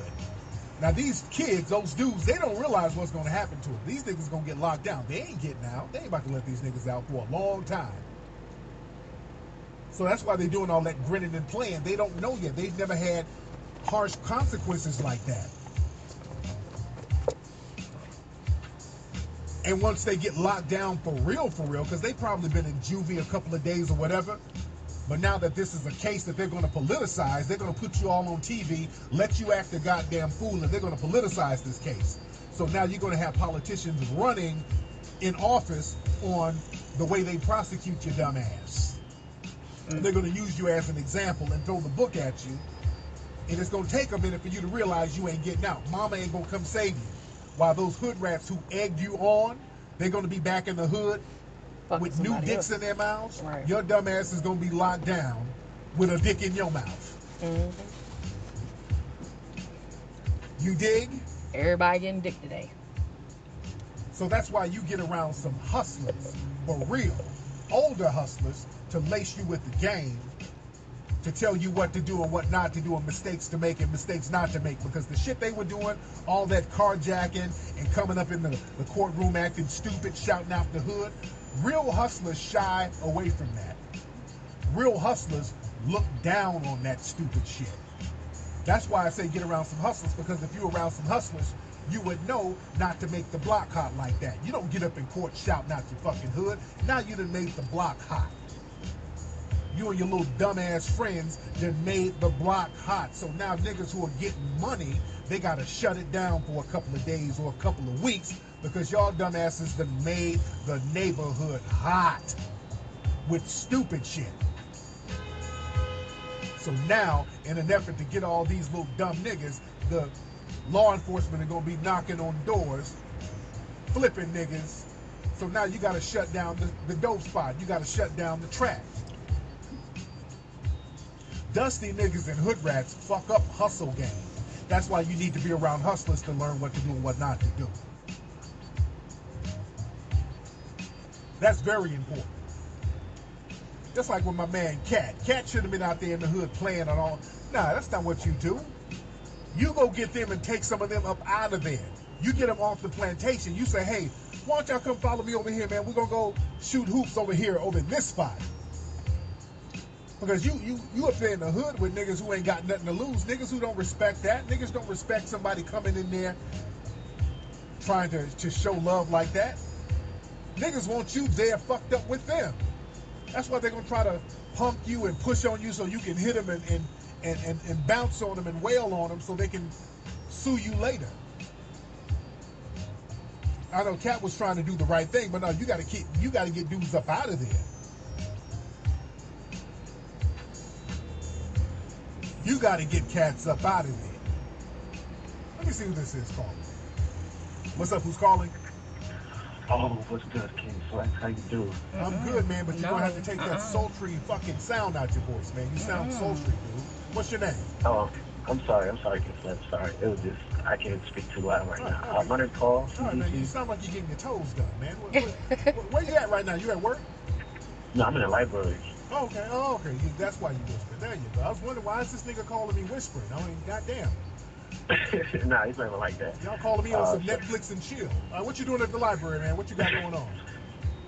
Now these kids, those dudes, they don't realize what's going to happen to them. These niggas going to get locked down. They ain't getting out. They ain't about to let these niggas out for a long time. So that's why they're doing all that grinning and playing. They don't know yet. They've never had harsh consequences like that. And once they get locked down for real, because they've probably been in juvie a couple of days or whatever, but now that this is a case that they're going to politicize, they're going to put you all on TV, let you act a goddamn fool, and they're going to politicize this case. So now you're going to have politicians running in office on the way they prosecute your dumb ass. They're going to use you as an example and throw the book at you, and it's going to take a minute for you to realize you ain't getting out. Mama ain't going to come save you. While those hood rats who egged you on, they're going to be back in the hood with new dicks in their mouths. Right. Your dumb ass is going to be locked down with a dick in your mouth. Mm-hmm. You dig? Everybody getting dick today. So that's why you get around some hustlers, for real, older hustlers, to lace you with the game, to tell you what to do and what not to do, and mistakes to make and mistakes not to make. Because the shit they were doing, all that carjacking and coming up in the courtroom acting stupid, shouting out the hood, real hustlers shy away from that. Real hustlers look down on that stupid shit. That's why I say get around some hustlers, because if you're around some hustlers, you would know not to make the block hot like that. You don't get up in court shouting out your fucking hood. Now you done made the block hot. You and your little dumbass friends done made the block hot. So now niggas who are getting money, they gotta shut it down for a couple of days or a couple of weeks, because y'all dumbasses done made the neighborhood hot with stupid shit. So now, in an effort to get all these little dumb niggas, the law enforcement are gonna be knocking on doors, flipping niggas. So now you gotta shut down the dope spot. You gotta shut down the track. Dusty niggas and hood rats fuck up hustle game. That's why you need to be around hustlers to learn what to do and what not to do. That's very important. Just like with my man Cat. Cat should have been out there in the hood playing and all. Nah, that's not what you do. You go get them and take some of them up out of there. You get them off the plantation. You say, hey, why don't y'all come follow me over here, man? We're going to go shoot hoops over here, over in this spot. Because you up there in the hood with niggas who ain't got nothing to lose. Niggas who don't respect that. Niggas don't respect somebody coming in there trying to show love like that. Niggas want you there fucked up with them. That's why they're going to try to punk you and push on you so you can hit them and bounce on them and wail on them so they can sue you later. I know Cat was trying to do the right thing, but no, you got to get dudes up out of there. You got to get cats up out of there. Let me see who this is calling. What's up? Who's calling? Oh, what's good, King Flex? How you doing? I'm good, man, but you're going to have to take that sultry fucking sound out your voice, man. You sound sultry, dude. What's your name? Oh, I'm sorry, King Flex. Sorry. It was just, I can't speak too loud right now. My name's Paul. All right, man. You sound like you're getting your toes done, man. Where you at right now? You at work? No, I'm in the library. Oh, okay. That's why you whispering. There you go. I was wondering, why is this nigga calling me whispering? I mean, goddamn. Nah, he's not even like that. Y'all calling me on some Netflix and chill. What you doing at the library, man? What you got going on?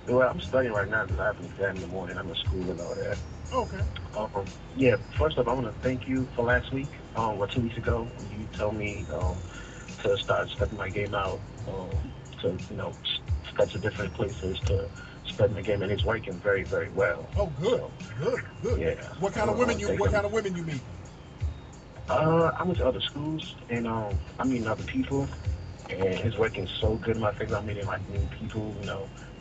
Well, I'm studying right now because I have an exam in the morning. I'm in school and all that. Okay. Yeah, first up, I want to thank you for last week, or 2 weeks ago. You told me to start stepping my game out, to, step to different places to spread my game, and it's working very, very well. Oh, good. So, good. Yeah. What kind of women you meet? I went to other schools, and I meet other people, and it's working so good in my favor. I'm meeting like new people,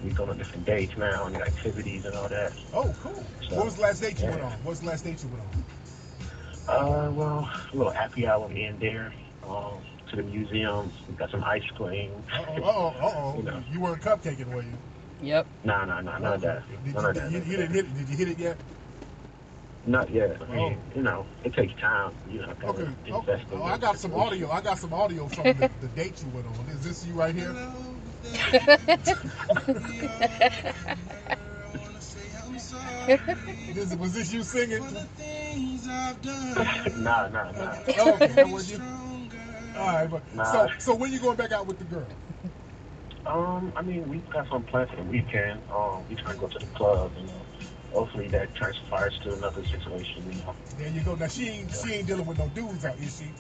we go on different dates now and activities and all that. Oh, cool. So, what was the last date you went on? Well, a little happy hour in there, to the museums. We got some ice cream. You weren't cupcaking, were you? Yep. Nah, none of that. None of that. You didn't hit it. Did you hit it yet? Not yet. I mean, it takes time. Okay. I got some audio. I got some audio from the date you went on. Is this you right here? Was this you singing? Nah. Okay, that was you. All right, but so when you going back out with the girl? I mean, we got some plans for the weekend. We trying to go to the club, hopefully that transpires to another situation, There you go. Now she ain't dealing with no dudes out, is she?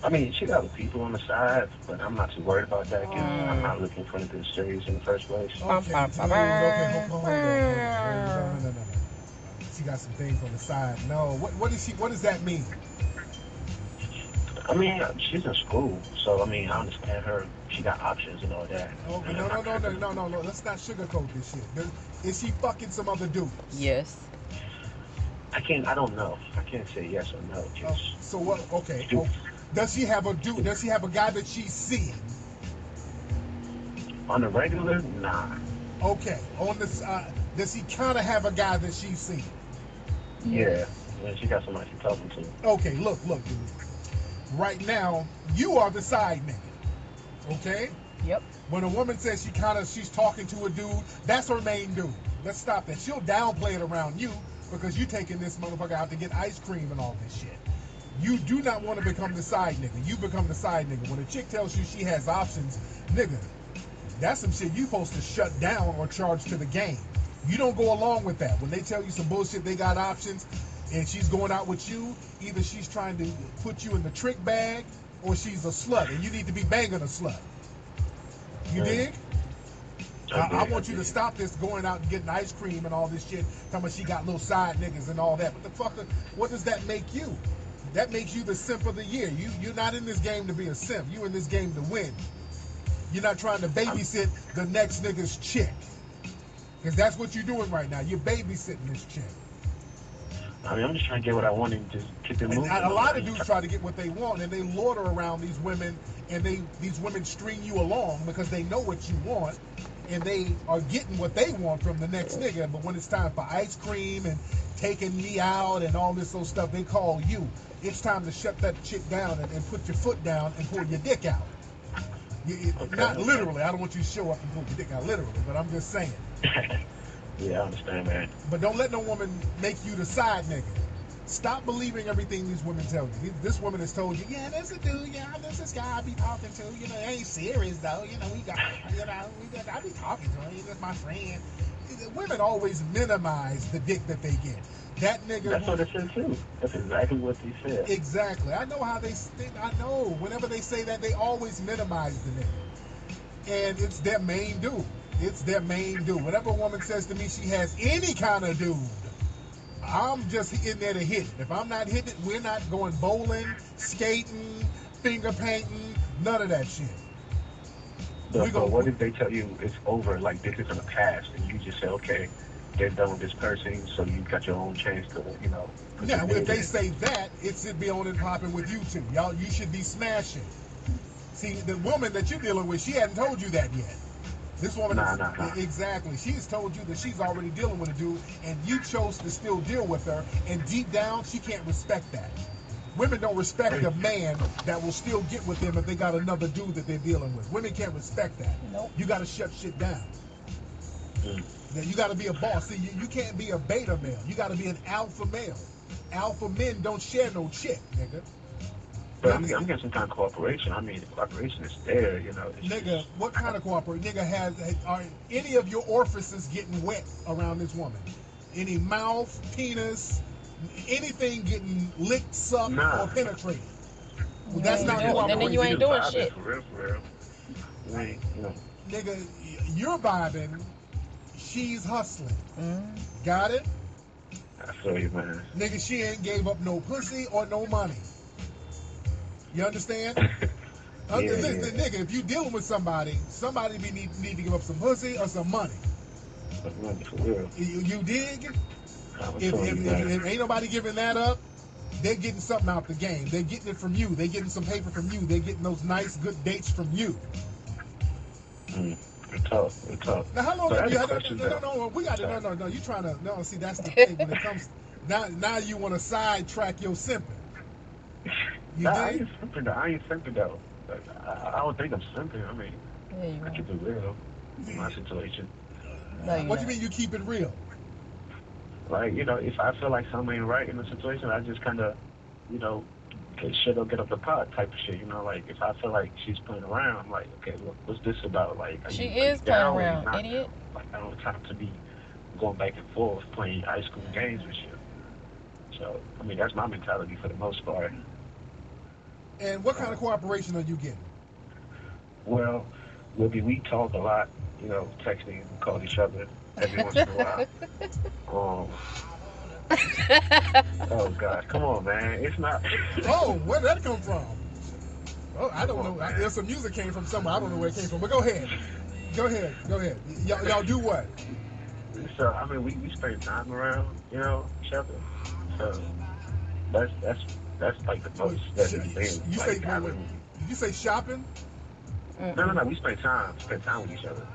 I mean, she got people on the side, but I'm not too worried about that. I'm not looking for anything serious in the first place. Okay, hold on. No. She got some things on the side. No, what does that mean? I mean, she's in school, so I mean, I understand her. She got options and all that. Okay, no. Let's not sugarcoat this shit. Is she fucking some other dudes? Yes. I don't know. I can't say yes or no. So what? Okay. Does she have a dude? Does she have a guy that she's seeing? On the regular, nah. Okay. On the does he kind of have a guy that she's seeing? Yeah, she got somebody she's talking to. Okay, look, dude. Right now, you are the side nigga. Okay? Yep. When a woman says she's talking to a dude, that's her main dude. Let's stop that. She'll downplay it around you because you taking this motherfucker out to get ice cream and all this shit. You do not want to become the side nigga. You become the side nigga. When a chick tells you she has options, nigga, that's some shit you supposed to shut down or charge to the game. You don't go along with that. When they tell you some bullshit, they got options, and she's going out with you, either she's trying to put you in the trick bag or she's a slut, and you need to be banging a slut. You dig? I want you to stop this going out and getting ice cream and all this shit. Talking about she got little side niggas and all that. What does that make you? That makes you the simp of the year. You're not in this game to be a simp. You're in this game to win. You're not trying to babysit the next nigga's chick. Because that's what you're doing right now. You're babysitting this chick. I mean, I'm just trying to get what I want and just keep it moving. A lot of dudes try to get what they want, and they loiter around these women, and these women string you along because they know what you want, and they are getting what they want from the next nigga. But when it's time for ice cream and taking me out and all this old stuff, they call you. It's time to shut that chick down and put your foot down and pull your dick out. Not literally. I don't want you to show up and pull your dick out literally, but I'm just saying. Yeah, I understand, man. But don't let no woman make you the side nigga. Stop believing everything these women tell you. This woman has told you, yeah, there's a dude, yeah, there's this guy I be talking to. You know, it ain't serious though. You know, I be talking to him. He's my friend. Women always minimize the dick that they get. That nigga. That's what it said too. That's exactly what they said. Exactly. I know how they think. I know. Whenever they say that, they always minimize the nigga, and it's their main dude. It's their main dude. Whenever a woman says to me she has any kind of dude, I'm just in there to hit it. If I'm not hitting it, we're not going bowling, skating, finger painting, none of that shit. But what if they tell you it's over, like this is in the past, and you just say, okay, they're done with this person, so you got your own chance to, you know. Yeah, if they say that, it should be on and popping with you two. Y'all, you should be smashing. See, the woman that you're dealing with, she hadn't told you that yet. This woman, exactly. She's told you that she's already dealing with a dude, and you chose to still deal with her. And deep down, she can't respect that. Women don't respect a man that will still get with them if they got another dude that they're dealing with. Women can't respect that. Nope. You got to shut shit down. You got to be a boss. See, you can't be a beta male. You got to be an alpha male. Alpha men don't share no chick, nigga. But I'm getting some kind of cooperation. I mean, the cooperation is there, you know. Nigga, what kind of cooperation? Nigga, are any of your orifices getting wet around this woman? Any mouth, penis, anything getting licked, sucked, or penetrated? Well, that's not cooperation. Then you ain't doing shit. For real. Nigga, you're vibing. She's hustling. Got it? I feel you, man. Nigga, she ain't gave up no pussy or no money. You understand? Listen, nigga, if you dealing with somebody need to give up some pussy or some money. For real. You dig? If ain't nobody giving that up, they're getting something out the game. They're getting it from you. They're getting some paper from you. They're getting those nice, good dates from you. We're tough. Now, how long have you had? No, we got it. No. You trying to? No, see, that's the thing. When it comes now, you want to sidetrack your simping. I ain't simping though. I don't think I'm simping. I mean, I keep it real in my situation. What do you mean you keep it real? Like, you know, if I feel like something ain't right in the situation, I just kind of, you know, shit don't get up the pot type of shit. You know, like if I feel like she's playing around, I'm like, okay, look, what's this about? Like, she is playing around, idiot. Like, I don't have time to be going back and forth playing ice cream games and shit. So, I mean, that's my mentality for the most part. And what kind of cooperation are you getting? Well, we talk a lot, you know, texting, we call each other every once in a while. Oh God, come on, man! It's not. Oh, where'd that come from? Oh, I don't know. There's some music came from somewhere. I don't know where it came from. But go ahead. Y'all do what? So I mean, we spend time around, you know, each other. So that's like the most deadly thing. You like, say did you say shopping? No. We spend time with each other.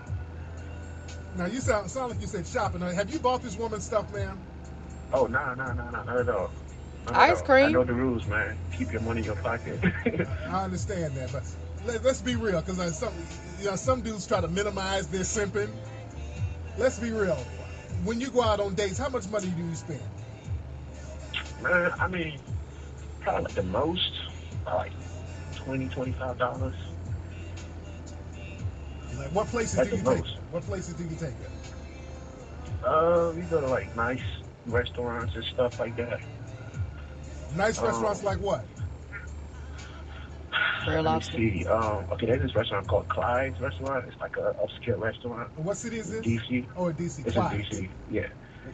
Now you sound like you said shopping. Now, have you bought this woman stuff, man? Oh, no, not at all. Ice cream. I know the rules, man. Keep your money in your pocket. I understand that, but let's be real, because some dudes try to minimize their simping. Let's be real. When you go out on dates, how much money do you spend? Man, I mean, probably like the most, like $20, $25. Like, what places That's do the you take? most. What places do you take it? We go to like nice restaurants and stuff like that. Nice restaurants like what? Real Let me lobster. see. Okay, there's this restaurant called Clyde's Restaurant. It's like a upscale restaurant. What city is In this? DC. Oh, in DC. It's in Clyde's. DC. Yeah.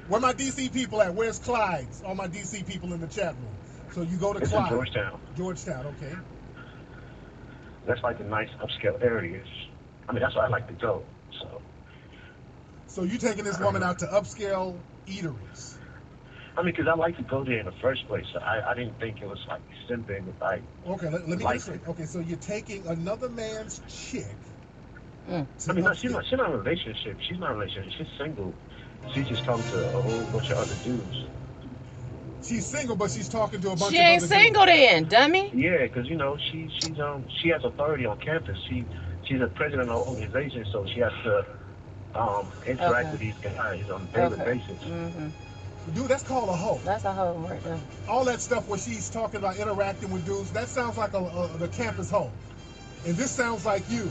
Where my DC people at? Where's Clyde's? All my DC people in the chat room. So you go to It's Clyde. in Georgetown. Georgetown, okay. That's like the nice upscale areas. I mean, that's where I like to go. So you taking this woman out to upscale eateries? I mean, because I like to go there in the first place. So I didn't think it was like simping. Like, okay, let me like get straight. Okay, so you're taking another man's chick. I mean, no, she's not in a relationship. She's not in a relationship. She's single. She's just talking to a whole bunch of other dudes. She's single, but she's talking to a bunch of other She ain't single dudes. then, dummy. Yeah, because she has authority on campus. She's a president of an organization, so she has to interact with these guys on a daily basis. Mm-hmm. Dude, that's called a hoe. That's a hoe right there. All that stuff where she's talking about interacting with dudes, that sounds like the campus hoe. And this sounds like you.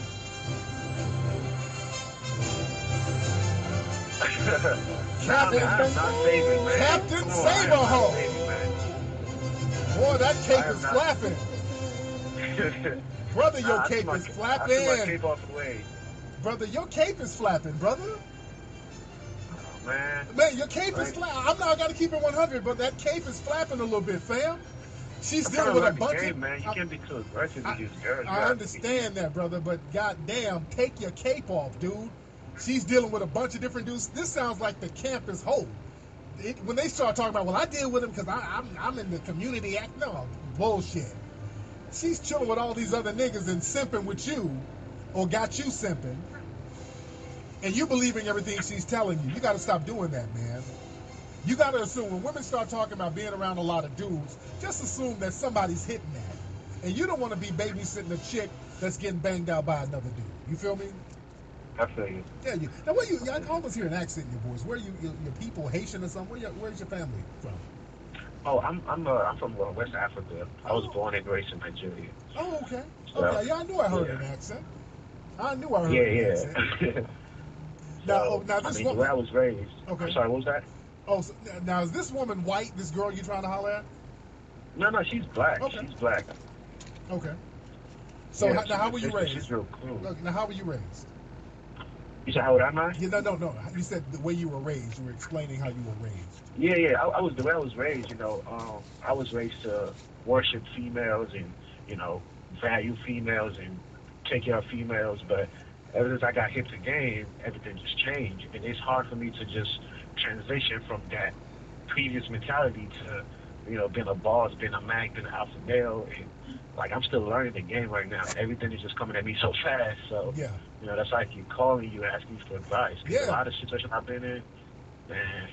Captain, I'm not saving, man. Captain Saberho. Boy, that cape is flapping. Brother, your cape is flapping. I took my cape off the way. Brother, your cape is flapping, brother. Oh, man. Man, your cape is flapping. I got to keep it 100, but that cape is flapping a little bit, fam. She's dealing with a bunch of... Man, you can't be too aggressive with these girls. I understand that, brother, but goddamn, take your cape off, dude. She's dealing with a bunch of different dudes. This sounds like the campus hoe. When they start talking about, well, I deal with him because I'm in the community act. No, bullshit. She's chilling with all these other niggas and simping with you, or got you simping, and you believing everything she's telling you. You got to stop doing that, man. You got to assume when women start talking about being around a lot of dudes, just assume that somebody's hitting that. And you don't want to be babysitting a chick that's getting banged out by another dude. You feel me? I feel you. Yeah, now where you? I almost hear an accent in your voice. Where your people Haitian or something? Where's your family from? Oh, I'm from West Africa. I was born and raised in Nigeria. Oh, okay. So, okay, yeah, I knew I heard an accent. I knew I heard an accent. Now this woman. The way I was raised. Okay. I'm sorry, what was that? Oh, so, now is this woman white? This girl you trying to holler at? No, she's black. Okay. She's black. Okay. So now, how were you raised? She's real cool. Look, now, how were you raised? You said how old am I? Yeah, no. You said the way you were raised. You were explaining how you were raised. Yeah. I was the way I was raised. I was raised to worship females and value females and take care of females. But ever since I got hip to game, everything just changed, and it's hard for me to just transition from that previous mentality to being a boss, being a man, being an alpha male, and like I'm still learning the game right now. Everything is just coming at me so fast. So yeah. That's why I keep calling you, asking for advice. Because a lot of situations I've been in, man,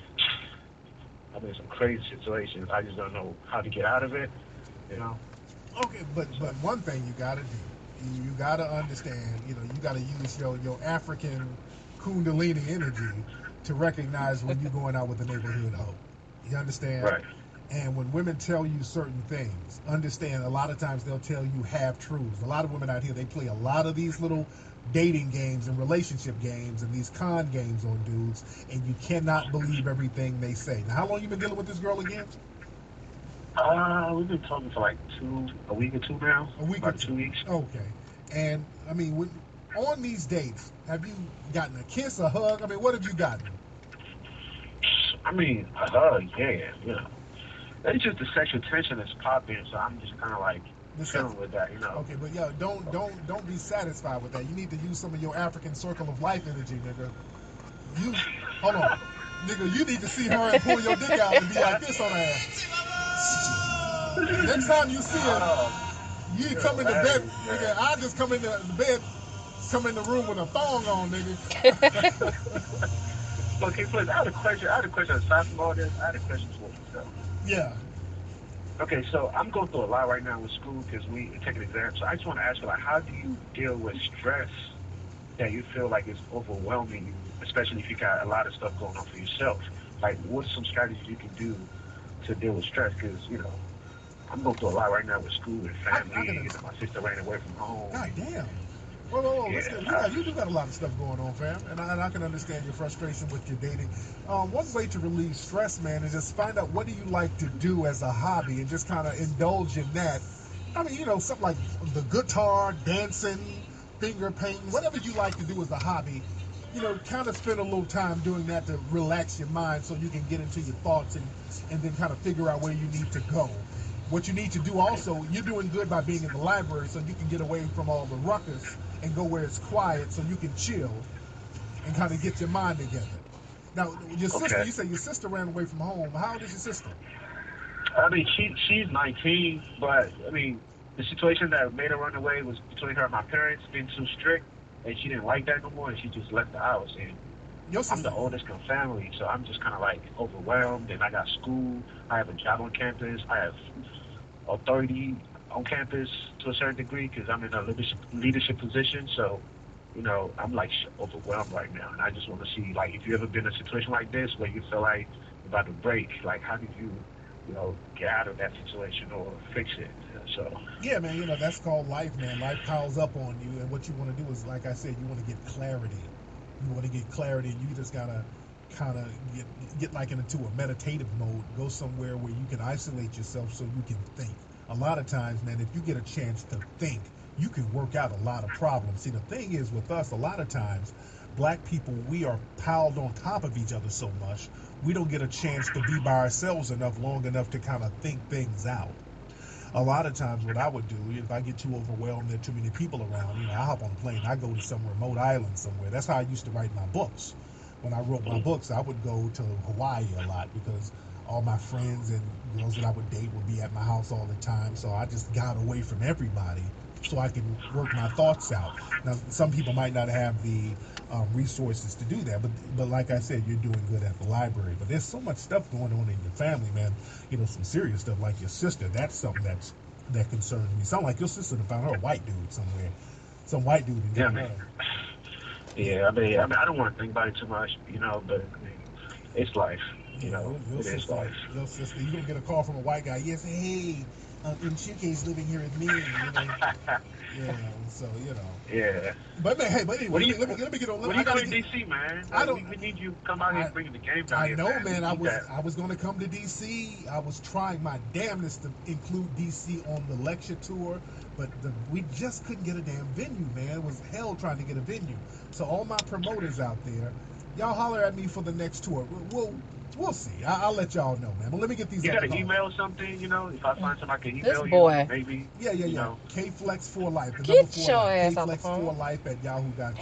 I've been in some crazy situations. I just don't know how to get out of it. Okay, but one thing you gotta do, you gotta understand. You gotta use your African Kundalini energy to recognize when you're going out with the neighborhood hoe. You understand? Right. And when women tell you certain things, understand a lot of times they'll tell you half truths. A lot of women out here, they play a lot of these little dating games and relationship games and these con games on dudes, and you cannot believe everything they say. Now, how long you been dealing with this girl again? We've been talking for like a week or two now. A week about or 2 weeks. Okay. And I mean, on these dates, have you gotten a kiss, a hug? I mean, what have you gotten? I mean, a hug, yeah. It's just the sexual tension that's popping, so I'm just kind of like chilling with that, Okay, but yeah, don't be satisfied with that. You need to use some of your African circle of life energy, nigga. Hold on, nigga. You need to see her and pull your dick out and be like this on her ass. Next time you see her, you come in the bed, nigga. I just come in the bed, come in the room with a thong on, nigga. Okay, please. I had a question aside from all this. I had a question for you. So. Yeah. Okay, so I'm going through a lot right now with school because we take an exam. So I just want to ask you, like, how do you deal with stress that you feel like is overwhelming you, especially if you got a lot of stuff going on for yourself? Like, what's some strategies you can do to deal with stress? Because, I'm going through a lot right now with school and family. My sister ran away from home. God damn. Whoa, Yeah, listen, you do got a lot of stuff going on, fam, and I can understand your frustration with your dating. One way to relieve stress, man, is just find out what do you like to do as a hobby and just kind of indulge in that. I mean, something like the guitar, dancing, finger painting, whatever you like to do as a hobby. Kind of spend a little time doing that to relax your mind so you can get into your thoughts and then kind of figure out where you need to go. What you need to do also, you're doing good by being in the library so you can get away from all the ruckus and go where it's quiet so you can chill and kind of get your mind together. Now, your sister, you say your sister ran away from home. How old is your sister? I mean, she's 19, but I mean, the situation that made her run away was between her and my parents being too strict, and she didn't like that no more, and she just left the house. And I'm the oldest in the family, so I'm just kind of like overwhelmed. And I got school, I have a job on campus, I have authority on campus to a certain degree because I'm in a leadership position. So, I'm like overwhelmed right now, and I just want to see, like, if you ever been in a situation like this where you feel like you're about to break, like, how did you, get out of that situation or fix it? So yeah, man, that's called life, man. Life piles up on you, and what you want to do is, like I said, you want to get clarity. You want to get clarity, and you just gotta kind of get like into a meditative mode. Go somewhere where you can isolate yourself so you can think. A lot of times, man, if you get a chance to think, you can work out a lot of problems. See, the thing is with us, a lot of times, black people, we are piled on top of each other so much, we don't get a chance to be by ourselves long enough to kind of think things out. A lot of times what I would do, if I get too overwhelmed, there are too many people around, I hop on a plane, I go to some remote island somewhere. That's how I used to write my books. When I wrote my books, I would go to Hawaii a lot because all my friends and girls that I would date would be at my house all the time. So I just got away from everybody so I can work my thoughts out. Now, some people might not have the resources to do that, but like I said, you're doing good at the library. But there's so much stuff going on in your family, man. Some serious stuff like your sister. That's something that concerns me. Sound like your sister found her a white dude somewhere. Some white dude. Yeah, man. Yeah, I mean, I don't want to think about it too much, but I mean, it's life. It is life. Your sister, you gonna get a call from a white guy. Yes, hey, Nchuke's living here with me. Yeah, so Yeah. But man, hey, but anyway, let me get on. When you go to DC, man, we need you to come out here and bring the game down here. I know, man. I was going to come to DC. I was trying my damnedest to include DC on the lecture tour, but we just couldn't get a damn venue, man. It was hell trying to get a venue. So all my promoters out there, y'all holler at me for the next tour. We'll see. I'll let y'all know, man. But let me get these. You got an email or something, if I find somebody can email you, maybe. Yeah. KFlex4Life. The Get number 4 your life. ass off the phone. KFlex4Life at yahoo.com.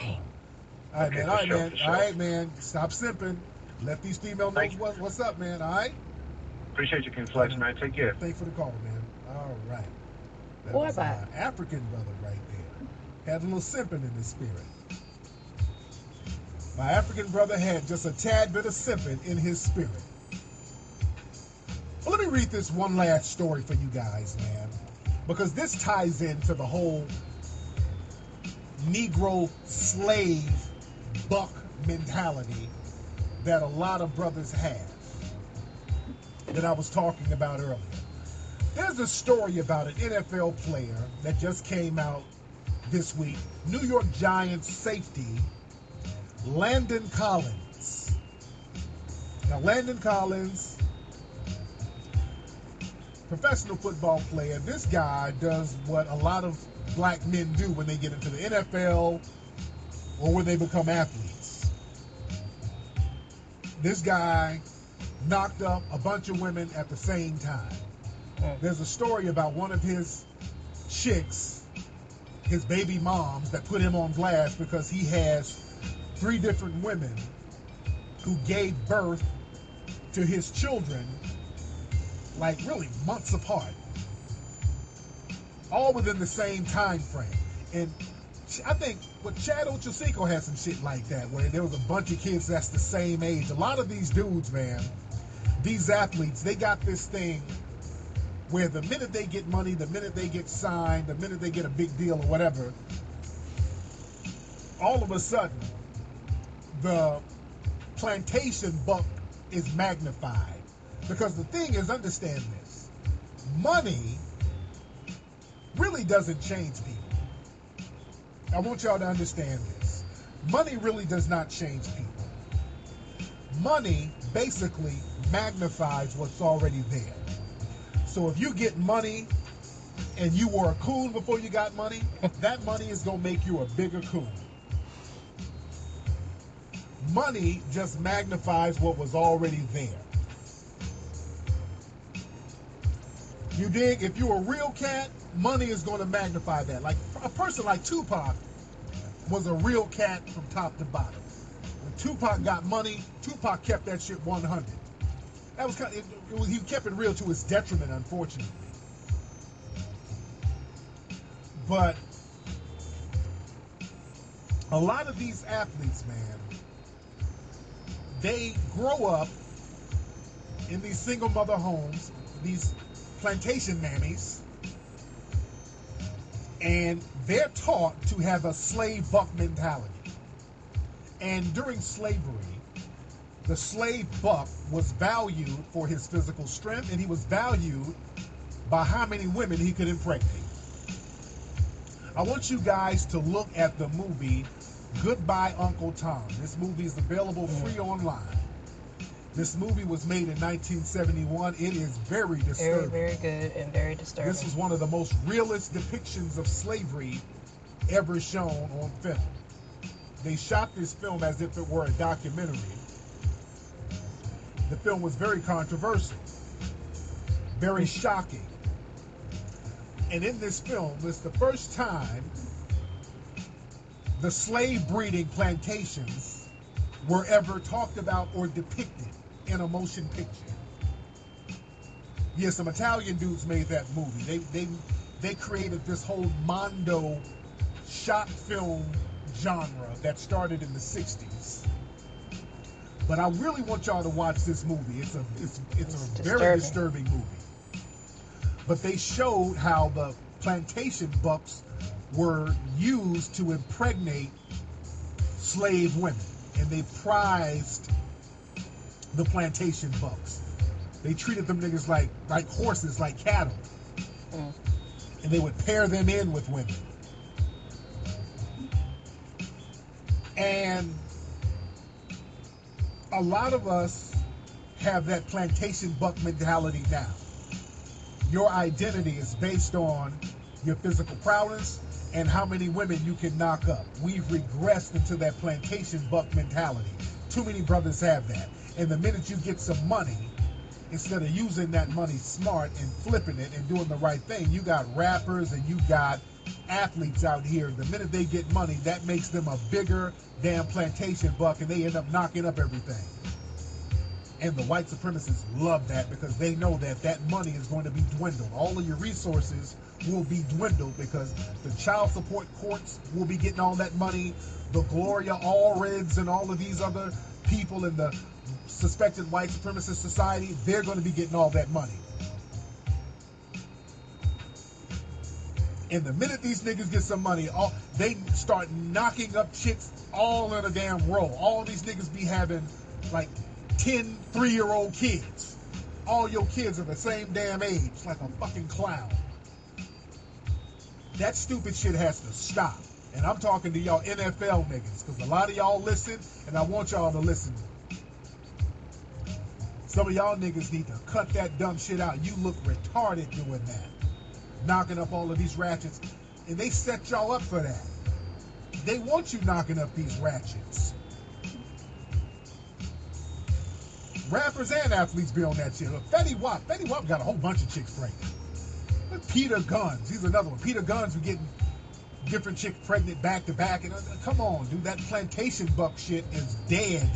All right, Okay, man. All right, man. Stop simping. Let these females know what's up, man. All right. Appreciate you, KFlex, man. Take care. Thanks for the call, man. All right. That Boy, was our African brother right there. Had a little simping in his spirit. My African brother had just a tad bit of simping in his spirit. Well, let me read this one last story for you guys, man, because this ties into the whole Negro slave buck mentality that a lot of brothers have that I was talking about earlier. There's a story about an NFL player that just came out this week, New York Giants safety Landon Collins. Now, Landon Collins, professional football player, this guy does what a lot of black men do when they get into the NFL or when they become athletes. This guy knocked up a bunch of women at the same time. There's a story about one of his chicks, his baby moms, that put him on blast because he has 3 different women who gave birth to his children, like really months apart, all within the same time frame. And I think Chad Ochocinco had some shit like that, where there was a bunch of kids that's the same age. A lot of these dudes, man, these athletes, they got this thing where the minute they get money, the minute they get signed, the minute they get a big deal or whatever, all of a sudden, the plantation buck is magnified. Because the thing is, understand this, money really doesn't change people. I want y'all to understand this. Money really does not change people. Money basically magnifies what's already there. So if you get money and you were a coon before you got money, that money is going to make you a bigger coon. Money just magnifies what was already there. You dig? If you're a real cat, money is going to magnify that. Like a person like Tupac was a real cat from top to bottom. When Tupac got money, Tupac kept that shit 100. That was kind of, he kept it real to his detriment, unfortunately. But a lot of these athletes, man, they grow up in these single mother homes, these plantation mammies, and they're taught to have a slave buck mentality. And during slavery, the slave buck was valued for his physical strength, and he was valued by how many women he could impregnate. I want you guys to look at the movie Goodbye Uncle Tom. This movie is available free online. This movie was made in 1971. It is very disturbing. Very, very good and very disturbing. This was one of the most realist depictions of slavery ever shown on film. They shot this film as if it were a documentary. The film was very controversial, very shocking. And in this film, it's the first time the slave breeding plantations were ever talked about or depicted in a motion picture. Yeah, some Italian dudes made that movie. They created this whole mondo shot film genre that started in the 60s. But I really want y'all to watch this movie. It's a very disturbing movie. But they showed how the plantation bucks were used to impregnate slave women, and they prized the plantation bucks. They treated them niggas like horses, like cattle. And they would pair them in with women. And a lot of us have that plantation buck mentality now. Your identity is based on your physical prowess and how many women you can knock up. We've regressed into that plantation buck mentality. Too many brothers have that. And the minute you get some money, instead of using that money smart and flipping it and doing the right thing, you got rappers and you got athletes out here. The minute they get money, that makes them a bigger damn plantation buck, and they end up knocking up everything. And the white supremacists love that because they know that that money is going to be dwindled. All of your resources will be dwindled because the child support courts will be getting all that money. The Gloria Allreds and all of these other people in the suspected white supremacist society, they're going to be getting all that money. And the minute these niggas get some money, they start knocking up chicks all in a damn row. All these niggas be having like 10 3-year-old kids. All your kids are the same damn age, like a fucking clown. That stupid shit has to stop. And I'm talking to y'all NFL niggas, because a lot of y'all listen, and I want y'all to listen. Some of y'all niggas need to cut that dumb shit out. You look retarded doing that. Knocking up all of these ratchets. And they set y'all up for that. They want you knocking up these ratchets. Rappers and athletes be on that shit. Look, Fetty Wap got a whole bunch of chicks pregnant. Look, Peter Guns, he's another one. Peter Guns was getting different chicks pregnant back to back. And come on, dude, that plantation buck shit is dead.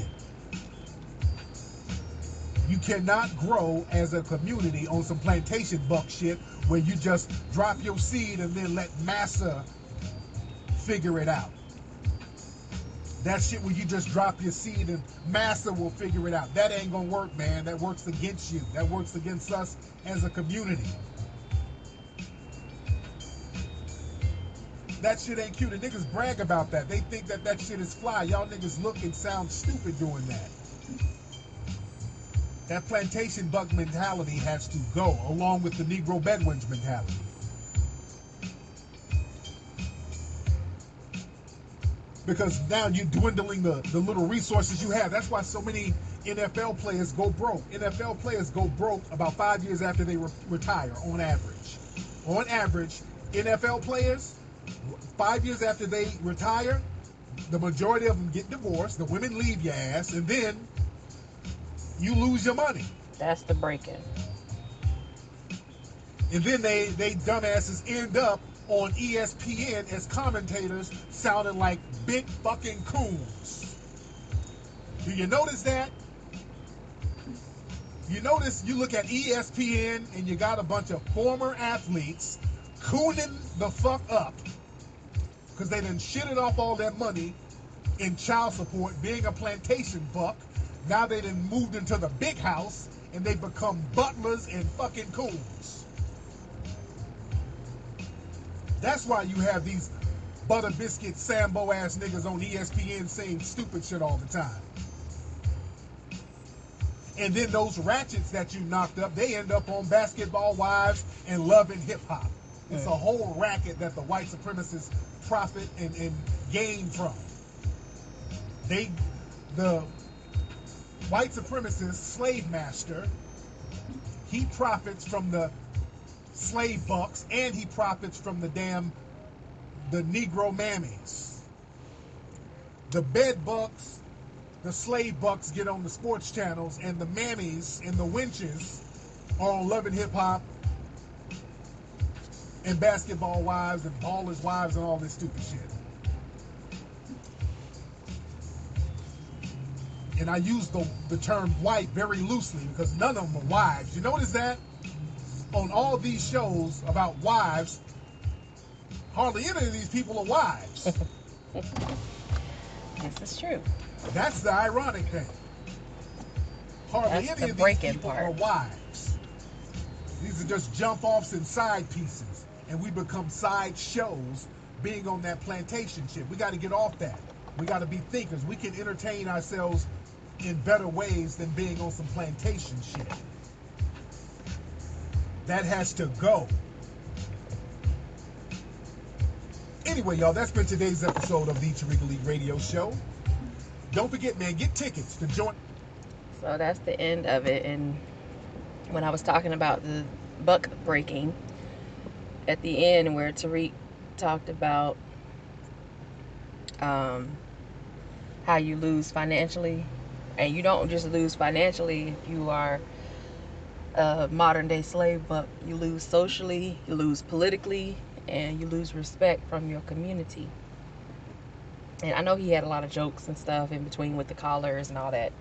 You cannot grow as a community on some plantation buck shit where you just drop your seed and then let massa figure it out. That shit where you just drop your seed and massa will figure it out. That ain't gonna work, man. That works against you. That works against us as a community. that shit ain't cute. And niggas brag about that. They think that that shit is fly. Y'all niggas look and sound stupid doing that. That plantation buck mentality has to go, along with the Negro Bedouins mentality. Because now you're dwindling the little resources you have. That's why so many NFL players go broke. NFL players go broke about 5 years after they retire, on average. On average, NFL players, 5 years after they retire, the majority of them get divorced, the women leave your ass, and then you lose your money. That's the break-in. And then they dumbasses end up on ESPN as commentators sounding like big fucking coons. Do you notice that? You notice, you look at ESPN and you got a bunch of former athletes cooning the fuck up because they done shitted off all that money in child support, being a plantation buck. Now they done moved into the big house and they become butlers and fucking coons. That's why you have these butter biscuit Sambo ass niggas on ESPN saying stupid shit all the time. And then those ratchets that you knocked up, they end up on Basketball Wives and Love and Hip Hop. It's a whole racket that the white supremacists profit and gain from. The white supremacist slave master, he profits from the slave bucks, and he profits from the Negro mammies. The bed bucks, the slave bucks get on the sports channels, and the mammies and the wenches are on Love and Hip Hop and Basketball Wives and Ballers Wives and all this stupid shit. And I use the term white very loosely because none of them are wives. You notice that? On all these shows about wives, hardly any of these people are wives. This is true. That's the ironic thing. Hardly any of these people are wives. These are just jump-offs and side pieces. And we become side shows being on that plantation shit. We got to get off that. We got to be thinkers. We can entertain ourselves in better ways than being on some plantation shit. That has to go. Anyway, y'all, that's been today's episode of the Tariq Elite Radio Show. Don't forget, man, get tickets to join. So that's the end of it. And when I was talking about the buck breaking, at the end where Tariq talked about how you lose financially, and you don't just lose financially if you are a modern day slave buck. You lose socially, you lose politically, and you lose respect from your community. And I know he had a lot of jokes and stuff in between with the collars and all that,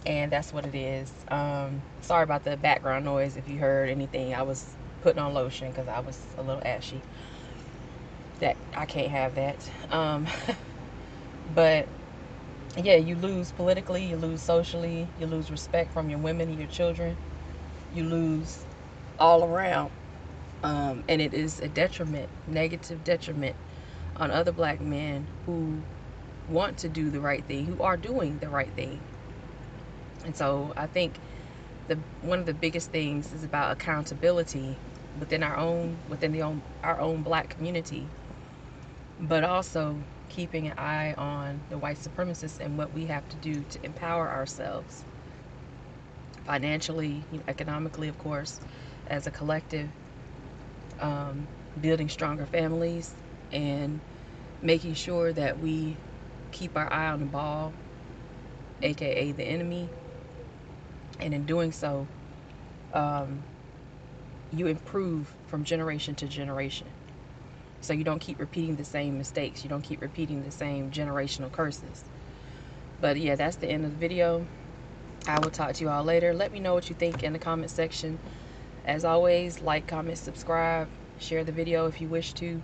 and that's what it is. Sorry about the background noise if you heard anything. I was putting on lotion because I was a little ashy. That I can't have that. But yeah, you lose politically, you lose socially, you lose respect from your women and your children, you lose all around. And it is a detriment, negative detriment on other black men who want to do the right thing, who are doing the right thing. And so I think one of the biggest things is about accountability within our own black community, but also keeping an eye on the white supremacists and what we have to do to empower ourselves financially, economically, of course, as a collective, building stronger families and making sure that we keep our eye on the ball, aka the enemy. And in doing so, you improve from generation to generation. So you don't keep repeating the same mistakes. You don't keep repeating the same generational curses. But yeah, that's the end of the video. I will talk to you all later. Let me know what you think in the comment section. As always, like, comment, subscribe, share the video if you wish to.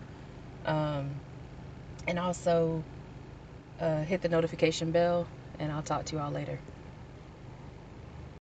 And also hit the notification bell, and I'll talk to you all later.